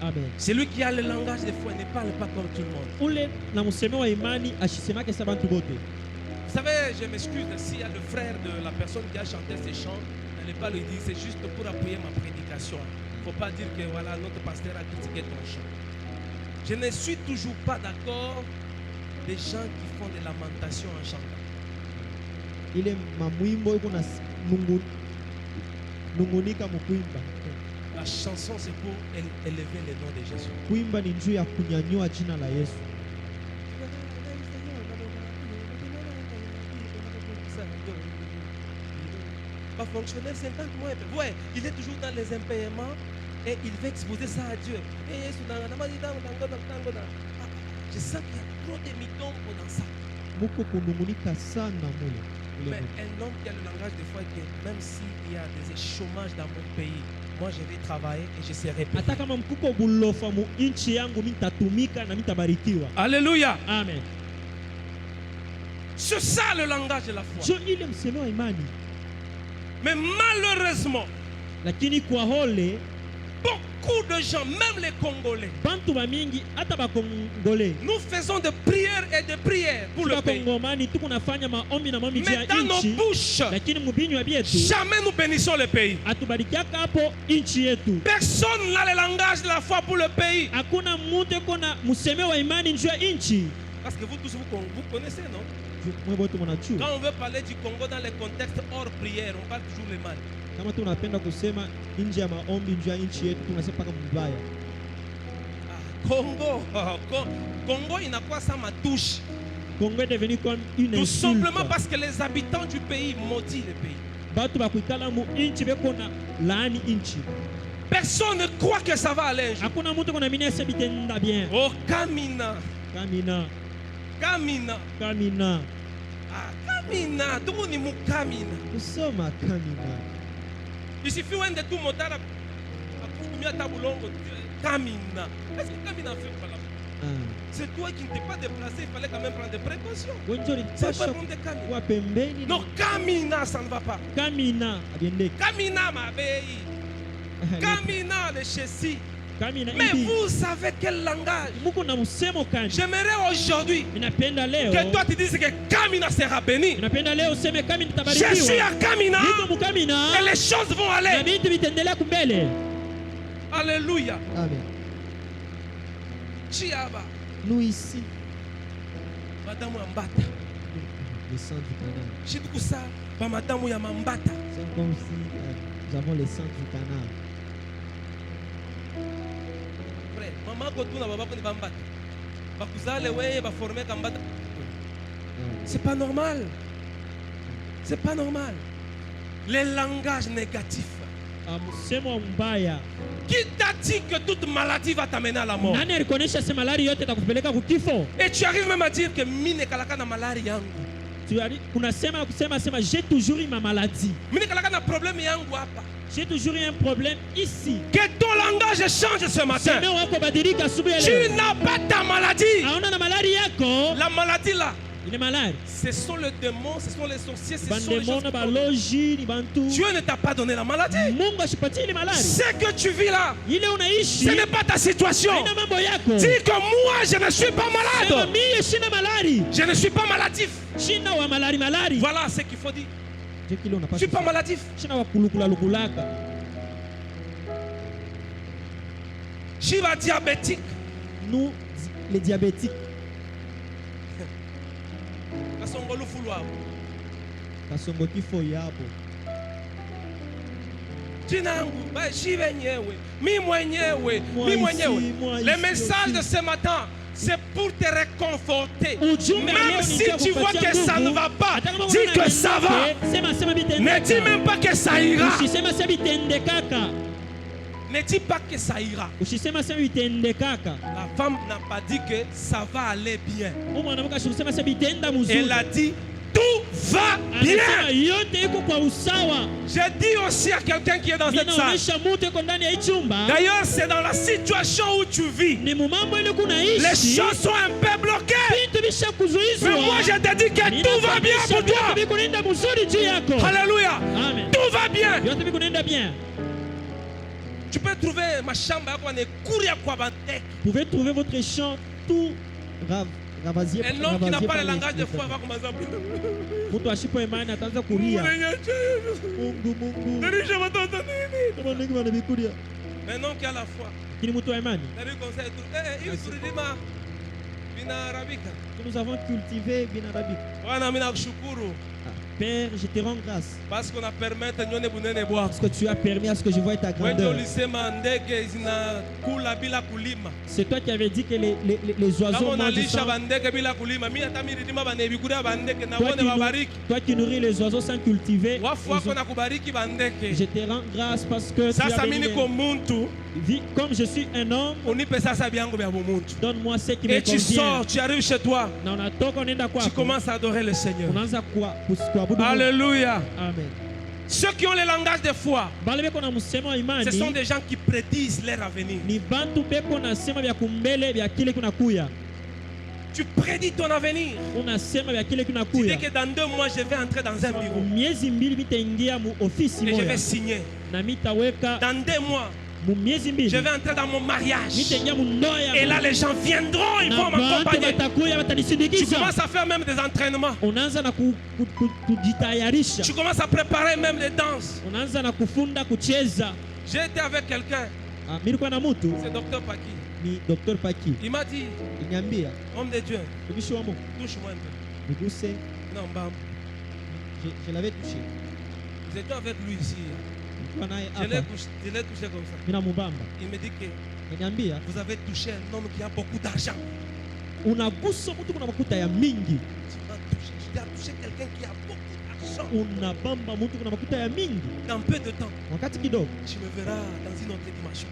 Amen. Celui qui a le langage de foi ne parle pas comme tout le monde. Ule na msemeo wa imani ashisemake sa bantu bote. Vous savez, je m'excuse s'il y a le frère de la personne qui a chanté ces chants, n'allez pas lui dire, c'est juste pour appuyer ma prédication. Il ne faut pas dire que voilà, notre pasteur a critiqué ton chant. Je ne suis toujours pas d'accord des gens qui font des lamentations en chantant. Ile mamwimbo iko na nungunika mukuimba. La chanson, c'est pour élever le nom de Jésus. Kuimba ni njuu ya kunyanyua jina la Yesu. Va fonctionner 50 mois. Ouais, il est toujours dans les impayements et il veut exposer ça à Dieu. Je sens qu'il y a trop de mythos dans ça. Muko kunungunika sana mule. Mais un homme qui a le langage de foi, que même s'il y a des chômages dans mon pays, moi je vais travailler et je serai payé. Hata kama mkuko bulofa mu inchi yangu nitatumika na nitabarikiwa. Alléluia. Amen. C'est ça le langage de la foi. So ile msemeo wa imani. Mais malheureusement, Lakini kwa hole beaucoup de gens, même les Congolais, bantu ba mingi hata ba Kongole. nous faisons de prières et de prières pour le pays. Kongomani tuko nafanya maombi na maombi Mais ya dans nos inchi. bouches, Lakini mubinywa byetu jamais nous bénissons le pays. atubarikiaka hapo inchi yetu. Personne n'a le langage de la foi pour le pays. Hakuna mtu kona msemeo wa imani njoo ya inchi. Parce que vous tous, vous connaissez, non? Mwe bote mnajua. Quand on veut parler du Congo dans les contextes hors prière, on parle toujours le mal. Kama tunapenda kusema nje ya maombi njoo ya inchi yetu tunasema paka mbaya. Congo, Congo, il n'a quoi ça ma touche. Congo est devenu comme une Tout insulte. simplement parce que les habitants du pays maudissent le pays. Batu bakuitala mu inchi beko na laani inchi. Personne ne croit que ça va aller un jour. Hakuna mtu kona minia sebitenda bien. Oh, Kamina, Kamina, Kamina, Kamina. ah, Kamina, tout le monde est Kamina. Kusoma Kamina. Il suffit de tout monter à Tabulongo, Kamina. Est-ce que Kamina fait pas là? C'est toi qui ne t'es pas déplacé, il fallait quand même prendre des précautions. Wenjori C'est pas tasha bon de Kamina. kwa pembeni. Non, Kamina, ça ne va pas. Kamina abiende. Kamina, ma belle. Kamina, le chessi. Kamina Mais hivi. vous savez quel langage? Muko na msemo kani. J'aimerais aujourd'hui Ninapenda leo. que toi tu dises que Kamina sera béni. Ninapenda leo useme Kamina Je suis tabarikiwa. à Kamina Niko mukamina. et les choses vont Na aller. vitu vitaendelea kumbele. Alléluia. Amen. Chiaba. Nous ici, Madamu ya mbata. Le sang du canard. Shitukusa ba madamu ya mambata. C'est comme si nous avons le sang du canard. Frère, maman ko tuna baba ko ni bambata. Bakuzale weye ba former kambata. C'est pas normal. C'est pas normal. Les langages négatifs. Msemo mbaya. Qui t'a dit que toute maladie va t'amener à la mort? Nani alikuonesha sema malari yote itakupeleka kukifo? Et tu arrives même à dire que mine kalaka na malari yangu. Tu arrives kunasema sema j'ai toujours eu ma maladie. Mine kalaka na problème yangu hapa. J'ai toujours eu un problème ici. Que ton langage change ce matin. Tu n'as pas ta maladie. La maladie là. Il est malade. Ce sont les démons, ce sont les sorciers, ce sont les choses. Dieu ne t'a pas donné la maladie. Ce que tu vis là, ce n'est pas ta situation. Dis que moi je ne suis pas malade. Je ne suis pas maladif. Voilà ce qu'il faut dire. Je ne suis pas maladif. Je suis diabétique. Nous, les diabétiques. Le message de ce matin, c'est pour te réconforter. Même si tu vois que ça ne va pas, dis que ça va. Ne dis même pas que ça ira. Ne dis pas que ça ira. La femme n'a pas dit que ça va aller bien. Elle a dit tout va bien. Je dis aussi à quelqu'un qui est dans cette salle. D'ailleurs, c'est dans la situation où tu vis. Les choses sont un peu bloquées. Mais moi, je te dis que tout va bien pour toi. Alléluia. Tout va bien. Tu peux trouver ma chambre. Vous pouvez trouver votre champ tout ravasier. Un homme qui n'a pas le langage de foi va commencer à pleurer. Un homme qui a la foi. Nous avons cultivé Binarabik. Père, je te rends grâce. Parce qu'on a permis Parce que tu as permis à ce que je voie ta grandeur. C'est toi qui avais dit que les oiseaux mangent du sang. Toi qui nourris les oiseaux sans cultiver. Je te rends grâce parce que tu as béni. Vis comme je suis un homme. Donne-moi ce qui me convient. Et tu sors, tu arrives chez toi. Tu commences à adorer le Seigneur. Alléluia. Amen. Ceux qui ont le langage de foi, ce sont des gens qui prédisent leur avenir. Tu prédis ton avenir. Tu dis que dans 2 mois, je vais entrer dans un bureau. Et je vais signer. Dans 2 mois, je vais entrer dans mon mariage. Et là, les gens viendront, ils vont m'accompagner. Tu commences à faire même des entraînements. Tu commences à préparer même des danses. J'ai été avec quelqu'un. C'est Dr Paki. Il m'a dit, homme de Dieu, touche-moi un peu. Non, bam. Je l'avais touché. Nous étions avec lui ici. Je l'ai touché comme ça. Il me dit que vous avez touché un homme qui a beaucoup d'argent. Tu m'as touché. Je t'ai touché quelqu'un qui a beaucoup d'argent. Dans peu de temps, tu me verras dans une autre dimension.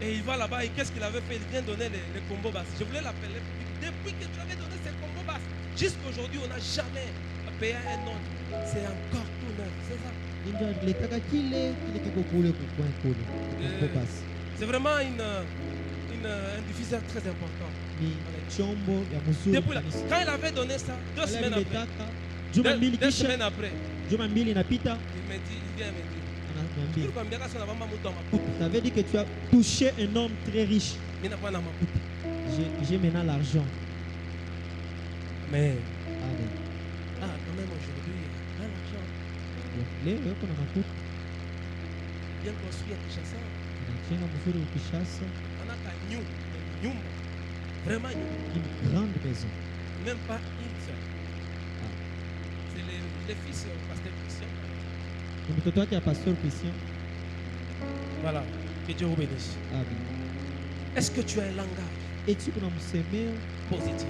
Et il va là-bas et qu'est-ce qu'il avait fait? Il vient donner les combos basses. Je voulais l'appeler. Depuis que tu avais donné ces combos basses, jusqu'à aujourd'hui, on n'a jamais payé un autre. C'est encore tout neuf. C'est ça. C'est vraiment un diffuseur très important. Depuis là, quand il avait donné ça, 2 semaines après, il me dit, il vient me dire, ça veut dire que tu as touché un homme très riche. J'ai maintenant l'argent. Mais Amen. Quand même aujourd'hui, l'argent. Bien construit à Kinshasa. Vraiment une grande maison. même pas une seule. C'est les fils du pasteur Christian. Ni mtoto wake ya pastor Christian. Voilà. Que Dieu vous bénisse. Amen. Est-ce que tu as un langage Eti kuna msemeo positif?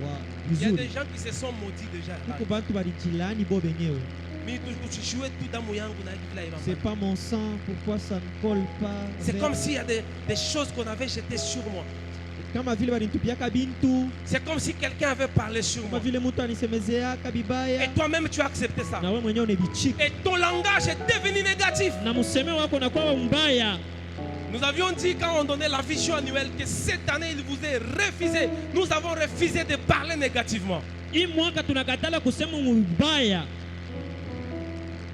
wa Il y a des vizuri. gens qui se sont maudits déjà. Kuko bantu balijilani bo benyewe. Mais tu jouais tout dans mon yango na la C'est pas mon sang, pourquoi ça ne colle pas? c'est comme s'il y a des choses qu'on avait jetées sur moi. Kama vile balinitupiaka bintu, C'est comme si quelqu'un avait parlé sur kama moi. vile mtu anisemezeaka Et bibaya. toi-même, tu as accepté ça. Na wewe mwenyewe unebichika. Et ton langage est devenu négatif. Na msemeo wako unakuwa mbaya. Nous avions dit quand on donnait la vision annuelle que cette année, il vous est refusé. Nous avons refusé de parler négativement. Hii mwaka tunakatala kusema mbaya.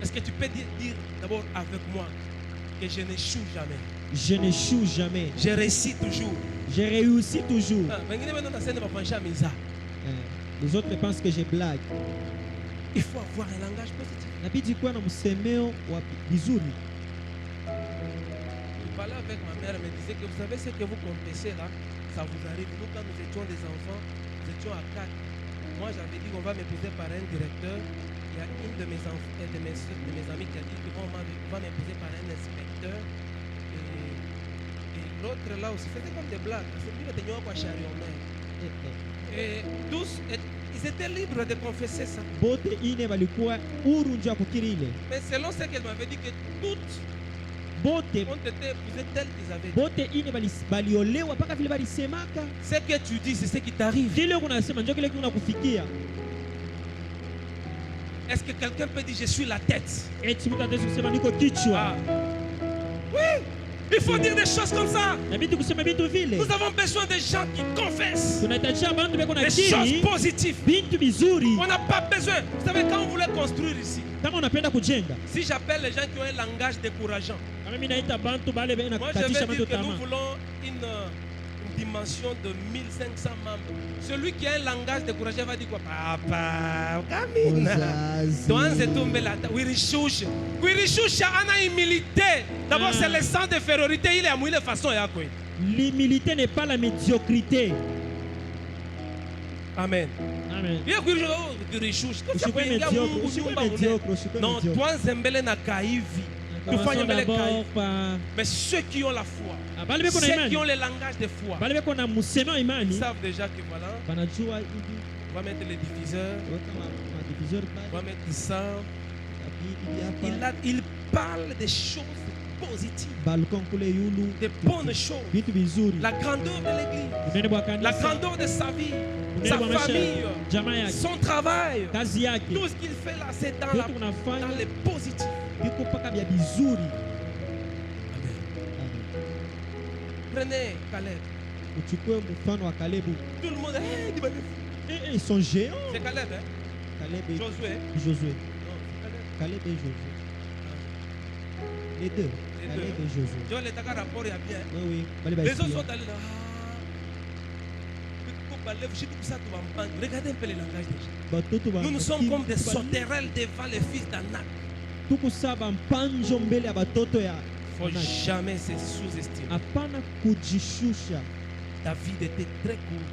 Est-ce que tu peux dire d'abord avec moi que je n'échoue jamais? Je n'échoue jamais. Je réussis toujours. Je réussis toujours. Les autres pensent que j'ai blague. Il faut avoir un langage positif. Nabidi kuwa na msemeo wa vizuri. Je parlais avec ma mère, elle me disait que vous savez ce que vous confessez là, ça vous arrive. Nous, quand nous étions des enfants, nous étions à 4. Moi, j'avais dit qu'on va m'épouser par un directeur. Il y a une de mes amis qui a dit qu'on va m'épouser par un inspecteur. Et l'autre là aussi, c'était comme des blagues. C'est lui qui était quoi chariot. Et tous, ils étaient libres de confesser ça. Bote ine balikuwa huru nje ya kukiri ile. Mais selon ce qu'elle m'avait dit, que toutes Bote ont été épousées telles qu'ils avaient dit. bote ine baliolewa mpaka vile balisemaka. Ce que tu dis, c'est ce qui t'arrive. Kile kunasema ndio kile kunakufikia. Est-ce que quelqu'un peut dire je suis la tête? Eti mtu ataweza kusema niko kichwa. Ah. Oui, il faut dire des choses comme ça. Inabidi kusema vitu vile. Nous avons besoin de gens qui confessent Tunahitaji bantu beko na des choses akili. positives. Bintu bizuri. On n'a pas besoin. Vous savez, quand on voulait construire ici, Kama unapenda kujenga. si j'appelle les gens qui ont un langage décourageant, Kama mimi naita bantu bale bena moi je katisha vais bantu dire que nous tamaa. voulons une dimension de 1500 membres. Celui qui a un langage décourageant va dire quoi? Papa, Camina. Wirishousha ana humilité. D'abord, c'est le sang de férorité. Il est à mouiller de façon. L'humilité n'est pas la médiocrité. Amen. Amen. Non, toi, Zembele na Kaivi. Commençons d'abord par Mais ceux qui ont la foi, bale beko na ceux imani. qui ont le langage de foi, Bale beko na musema ils imani. savent déjà que voilà, Banajua hivi on va mettre les diffuseurs, kama madiviseur on va pale. mettre ça. Bibi hapa. Il parle des choses positives, Balkon kule yulu. des bonnes choses. Vitu vizuri. La grandeur de l'église, Unene bwa la kanisa. grandeur de sa vie, Unene sa bwa maisha. famille, Jamaa yake. son travail. Kazi yake. Tout ce qu'il fait là, c'est dans, Vitu unafanya dans les positifs. biko paka vya vizuri. Amen. Amen. Prenez Caleb. Uchukue mfano wa Kalebu. Tout le monde, hey, dis-moi, Ils sont géants. c'est Caleb, hein? Caleb et Josué. Josué. Non, c'est Caleb. Caleb et Josué. Les deux. Les Caleb deux. et Josué. Tu vois, les Taka rapport, il y a bien. Oui, oui. Bali Les autres basi. sont allés là. Regardez un peu le langage des gens. Batoto ba. Nous, nous sommes comme des sauterelles devant les fils d'Anak. Tukusaba mpanjo mbele ya batoto ya. Il ne faut jamais se sous-estimer. Hapana kujishusha. David était très court.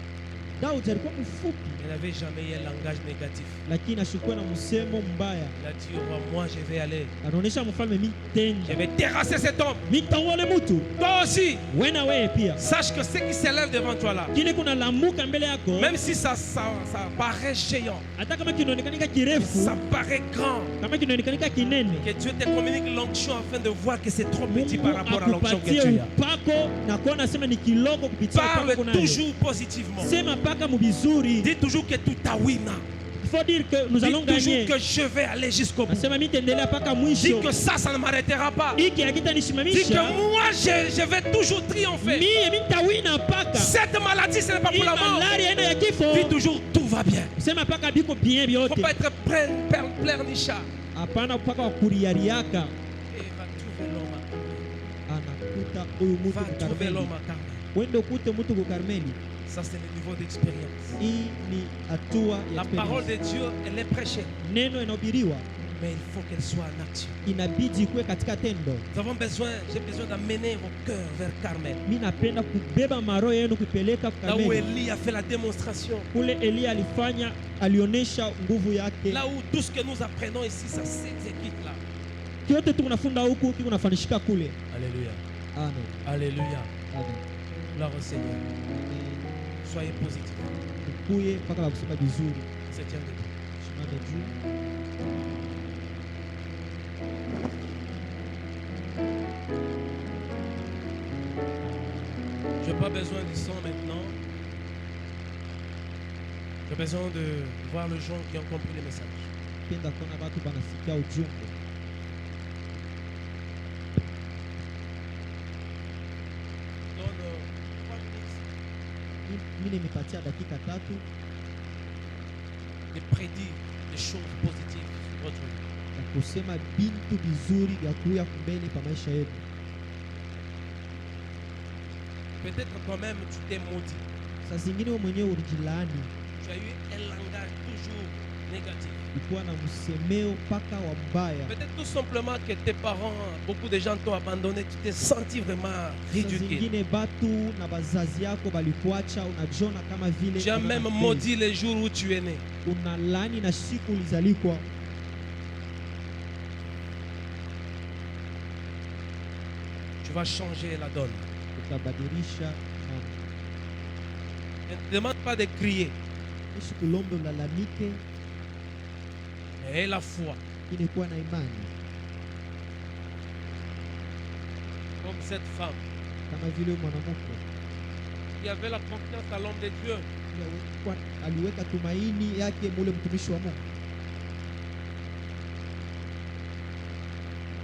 Daudi alikuwa mfupi Il n'avait jamais eu un langage négatif. lakini ashikuwa na msemo mbaya. Il a dit au roi, moi je vais aller. Anaonesha mfalme Je mitenda. vais terrasser cet homme. Mitawale mtu. Toi aussi, Wena wewe pia. sache que ce qui s'élève devant toi là, Kile kuna lamuka mbele yako. même si ça paraît géant, Hata kama kinaonekanika kirefu, ça paraît grand, kama kinaonekanika kinene. que Dieu te communique l'onction afin de voir que c'est trop petit Mungu par rapport à l'onction que akupatie tu as. upako na kuona sema ni kilogo kupitia Parle upako kunayo. toujours positivement. Sema paka mubizuri. Dis toujours que tout a wina. Il faut dire que nous allons Dis toujours gagner. que je vais aller jusqu'au bout. Nasema mimi nitaendelea paka Dis mwisho. que ça ne m'arrêtera pas. Hiki Dis que hakitanisimamisha. moi, je vais toujours triompher. Mimi nitawina paka. Cette maladie, ce n'est pas Hii pour la mort. malari aina ya kifo. Dis toujours tout va bien. Sema paka biko bien Il ne faut vyote. pas être pleurnichard. Hapana paka wa kuriariaka. Et va trouver l'homme à Anakuta huyu mtu Carmel. Va trouver kukarmeli. l'homme à Carmel. Wende ukute mtu kukarmeli. Ça, c'est le niveau d'expérience. Hii ni hatua ya La parole experience. de Dieu, elle est prêchée. Neno inahubiriwa. Mais il faut qu'elle soit en action. inabidi ikuwe katika tendo. J'ai besoin d'amener vos cœurs vers Carmel. Mimi napenda kubeba maroho yenu kupeleka Là où Karmeli. Élie a fait la démonstration. Kule Elia alionyesha nguvu yake. Là où tout ce que nous apprenons ici, ça s'exécute là. Kyote tunafunza huku kinafanishika kule. Alléluia. Amen. Alléluia. Amen. Gloire au Seigneur. Soyez positifs. Tukuye mpaka kusema vizuri. Septième degré. Simame juu. Je n'ai pas besoin du son maintenant. J'ai besoin de voir les gens qui ont compris le message. Penda kuona watu banasikia ujumbe. Donne 3 minutes Mimi nimepatia dakika 3 de prédire des choses positives sur votre vie. ya kusema bintu vizuri vya kuya kumbele pa maisha yetu. Peut-être toi-même tu t'es maudit. Saa zingine wewe mwenyewe ulijilaani, Tu as eu un langage toujours négatif. ulikuwa na msemeo paka wa mbaya. Peut-être tout simplement que tes parents, beaucoup de gens t'ont abandonné, tu t'es senti vraiment Saa ridicule. zingine batu na bazazi yako balikuacha, unajiona kama vile Tu as même maudit les jours où tu es né. unalaani na siku ulizalikwa. Tu vas changer la donne. Utabadilisha mambo. Ne te demande pas de crier, Ishi kulombe ulalamike, mais aie la foi. ili kuwa na imani Comme cette femme kama vile mwanamke qui avait la confiance à l'homme de Dieu. aliweka tumaini yake mule mtumishi wa Mungu.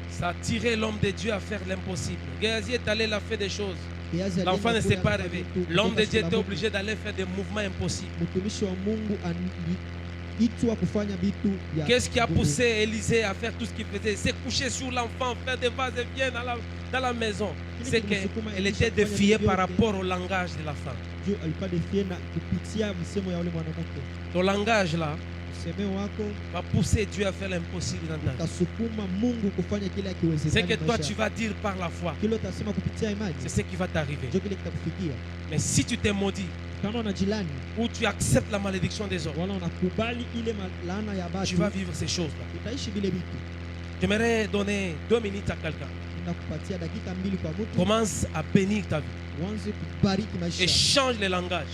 Ça a tiré l'homme de Dieu à faire l'impossible. Géasi est allé là faire des choses. Gehazi L'enfant ne alienda s'est kule pas anafanya réveillé. vitu L'homme de kutoka Dieu était Salamu. obligé d'aller faire des mouvements impossibles. Mtumishi wa Mungu aliitwa kufanya vitu vya Qu'est-ce qui a nguvu. poussé Élisée à faire tout ce qu'il faisait? C'est coucher sur l'enfant, faire des vases et viens dans la maison. C'est qu'elle était défiée par rapport au langage de la femme. Juu alikuwa defie na kupitia msemo ya ule mwanamke. Ton langage là Msemeo wako va pousser Dieu à faire l'impossible dans ta vie. utasukuma Mungu kufanya kile C'est akiwezekana. que toi tu vas dire par la foi. kile utasema kupitia imani C'est ce qui va t'arriver. ndio kile kitakufikia. Mais si tu t'es maudit Kama unajilani ou tu acceptes la malédiction des autres, wala unakubali ile laana ya tu batu, vas vivre ces choses-là. utaishi vile vitu. J'aimerais donner 2 minutes à quelqu'un. Nakupatia dakika 2 kwa mtu, Commence à bénir ta vie. uanze kubariki Et maisha. change le langage.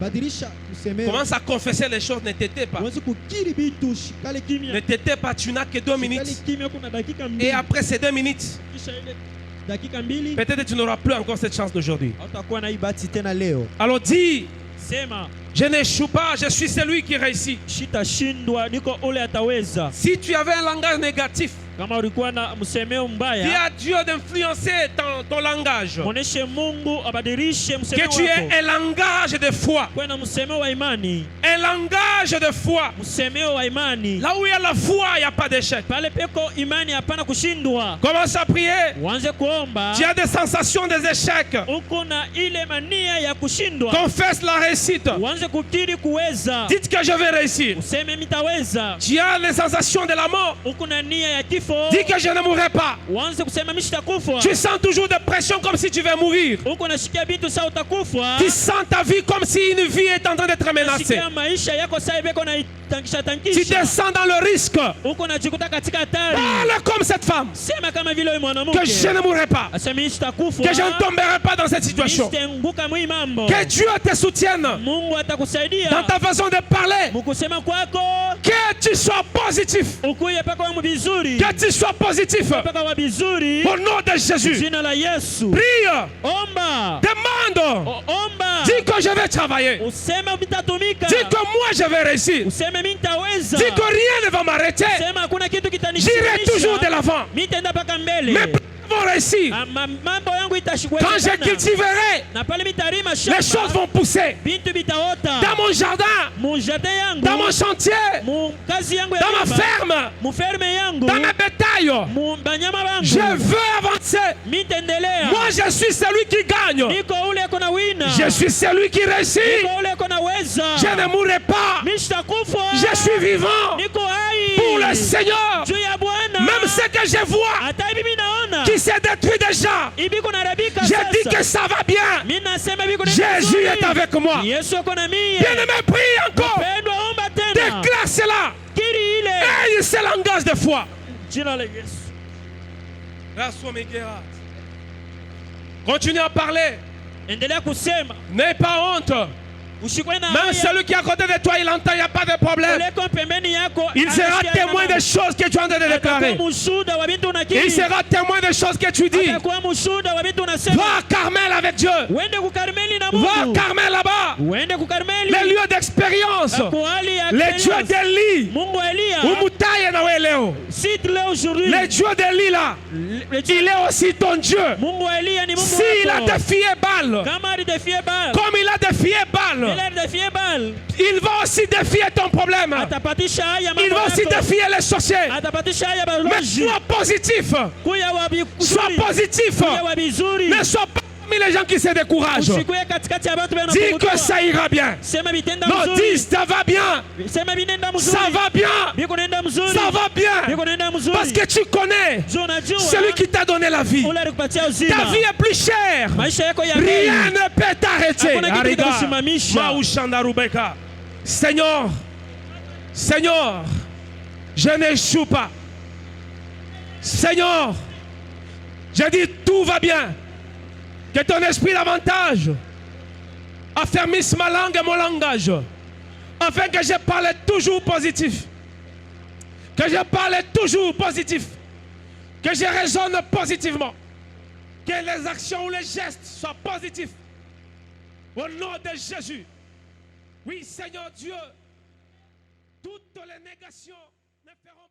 Badilisha msemeo. Commence à confesser les choses. Ne t'étais pas. Uanze kukiri vitu, shikale kimya. Ne t'étais pas. Tu n'as que 2 Shikale minutes. kimya, kuna dakika 2. Et après ces 2 minutes, Kisha ile dakika 2 peut-être tu n'auras plus encore cette chance d'aujourd'hui. hautakuwa na ibati tena leo. Alors dis, Sema je n'échoue pas, je suis celui qui réussit. shitashindwa, niko ule ataweza. Si tu avais un langage négatif, Kama ulikuwa na msemeo dis mbaya, à Dieu d'influencer ton langage. muoneshe Mungu abadilishe msemeo Que tu aies wako. un langage de foi. Kuwe na msemeo wa imani, Un langage de foi. msemeo wa imani. Là où il y a la foi, il n'y a pas d'échec. Pale peko imani, hapana kushindwa. Commence à prier. Uanze kuomba, Tu as des sensations des échecs. uko na ile mania ya kushindwa. Confesse la réussite. Uanze kukiri kuweza, Dites que je vais réussir. useme mitaweza. Tu as les sensations de la mort. Uko na nia ya kifo, Dis que je ne mourrai pas. uanze kusema mimi sitakufa. Tu sens toujours des pressions comme si tu vais mourir. Uko nashikia vitu saa utakufa. Tu sens ta vie comme si une vie est en train d'être menacée. Nashikia maisha yako saa ibeko na tankisha Tu te tankisha. sens dans le risque. Uko najikuta katika hatari. Parle comme cette femme. Sema kama vile wewe Que je mwanamke. ne mourrai pas. Asema mimi sitakufa. Que je ne tomberai pas dans cette situation. Sitaanguka mwi mambo. Que Dieu te soutienne Mungu atakusaidia. dans ta façon de parler. Mukusema kwako, Que tu sois positif. ukuye paka wa vizuri. Que tu sois positif. Paka wa vizuri. Au nom de Jésus. Jina la Yesu. Prie. Omba. Demande. Omba. Dis que je vais travailler. Useme vitatumika. Dis que moi je vais réussir. Useme mimi nitaweza. Dis que rien ne va m'arrêter. Sema hakuna kitu J'irai kitanishikilisha. toujours de l'avant. Mimi nitaenda paka Mes mbele. plans vont réussir. Mambo yangu itashikwa. Quand je cultiverai, na pale mitarima les choses shamba. vont pousser. Bintu bitaota. Dans mon jardin, Mu jardin yangu. dans mon chantier, Mu kazi yangu ya dans ma nyumba. ferme, Mu ferme yangu. dans mes bétails. Mu banyama bangu. Je veux avancer. Mimi nitaendelea. Moi, je suis celui qui gagne. Niko ule kona wina. Je suis celui qui réussit. Niko ule kona weza. Je ne mourrai pas. Mimi sitakufa. Je suis vivant Niko hai. pour le Seigneur. je vois qui s'est détruit déjà, je dis que ça va bien. Jésus est avec moi. Bien-aimé, prie encore. Déclare cela. Et c'est langage de foi. Continue à parler. N'aie pas honte. Même celui qui est à côté de toi, il entend, il n'y a pas de problème. Il sera témoin des choses que tu es en train de déclarer. Il sera témoin des choses que tu dis. Va à Carmel avec Dieu. Va à Carmel là-bas. Les lieux d'expérience. Les dieux d'Élie. Les dieux d'Élie là. Il est aussi ton Dieu. S'il a défié Baal, comme il a défié Baal, il va aussi défier ton problème. Il va aussi défier les sorciers. Mais sois positif. Sois positif. Ne sois pas parmi les gens qui se découragent. Dis que ça ira bien. Non, dis ça va bien. Ça va bien. Ça va bien. Parce que tu connais celui qui t'a donné la vie. Ta vie est plus chère. Rien ne peut t'arrêter. Seigneur, Seigneur, je n'échoue pas. Seigneur, je dis tout va bien. Que ton esprit davantage affermisse ma langue et mon langage, afin que je parle toujours positif. Que je parle toujours positif. Que je raisonne positivement. Que les actions ou les gestes soient positifs. Au nom de Jésus. Oui, Seigneur Dieu, toutes les négations ne feront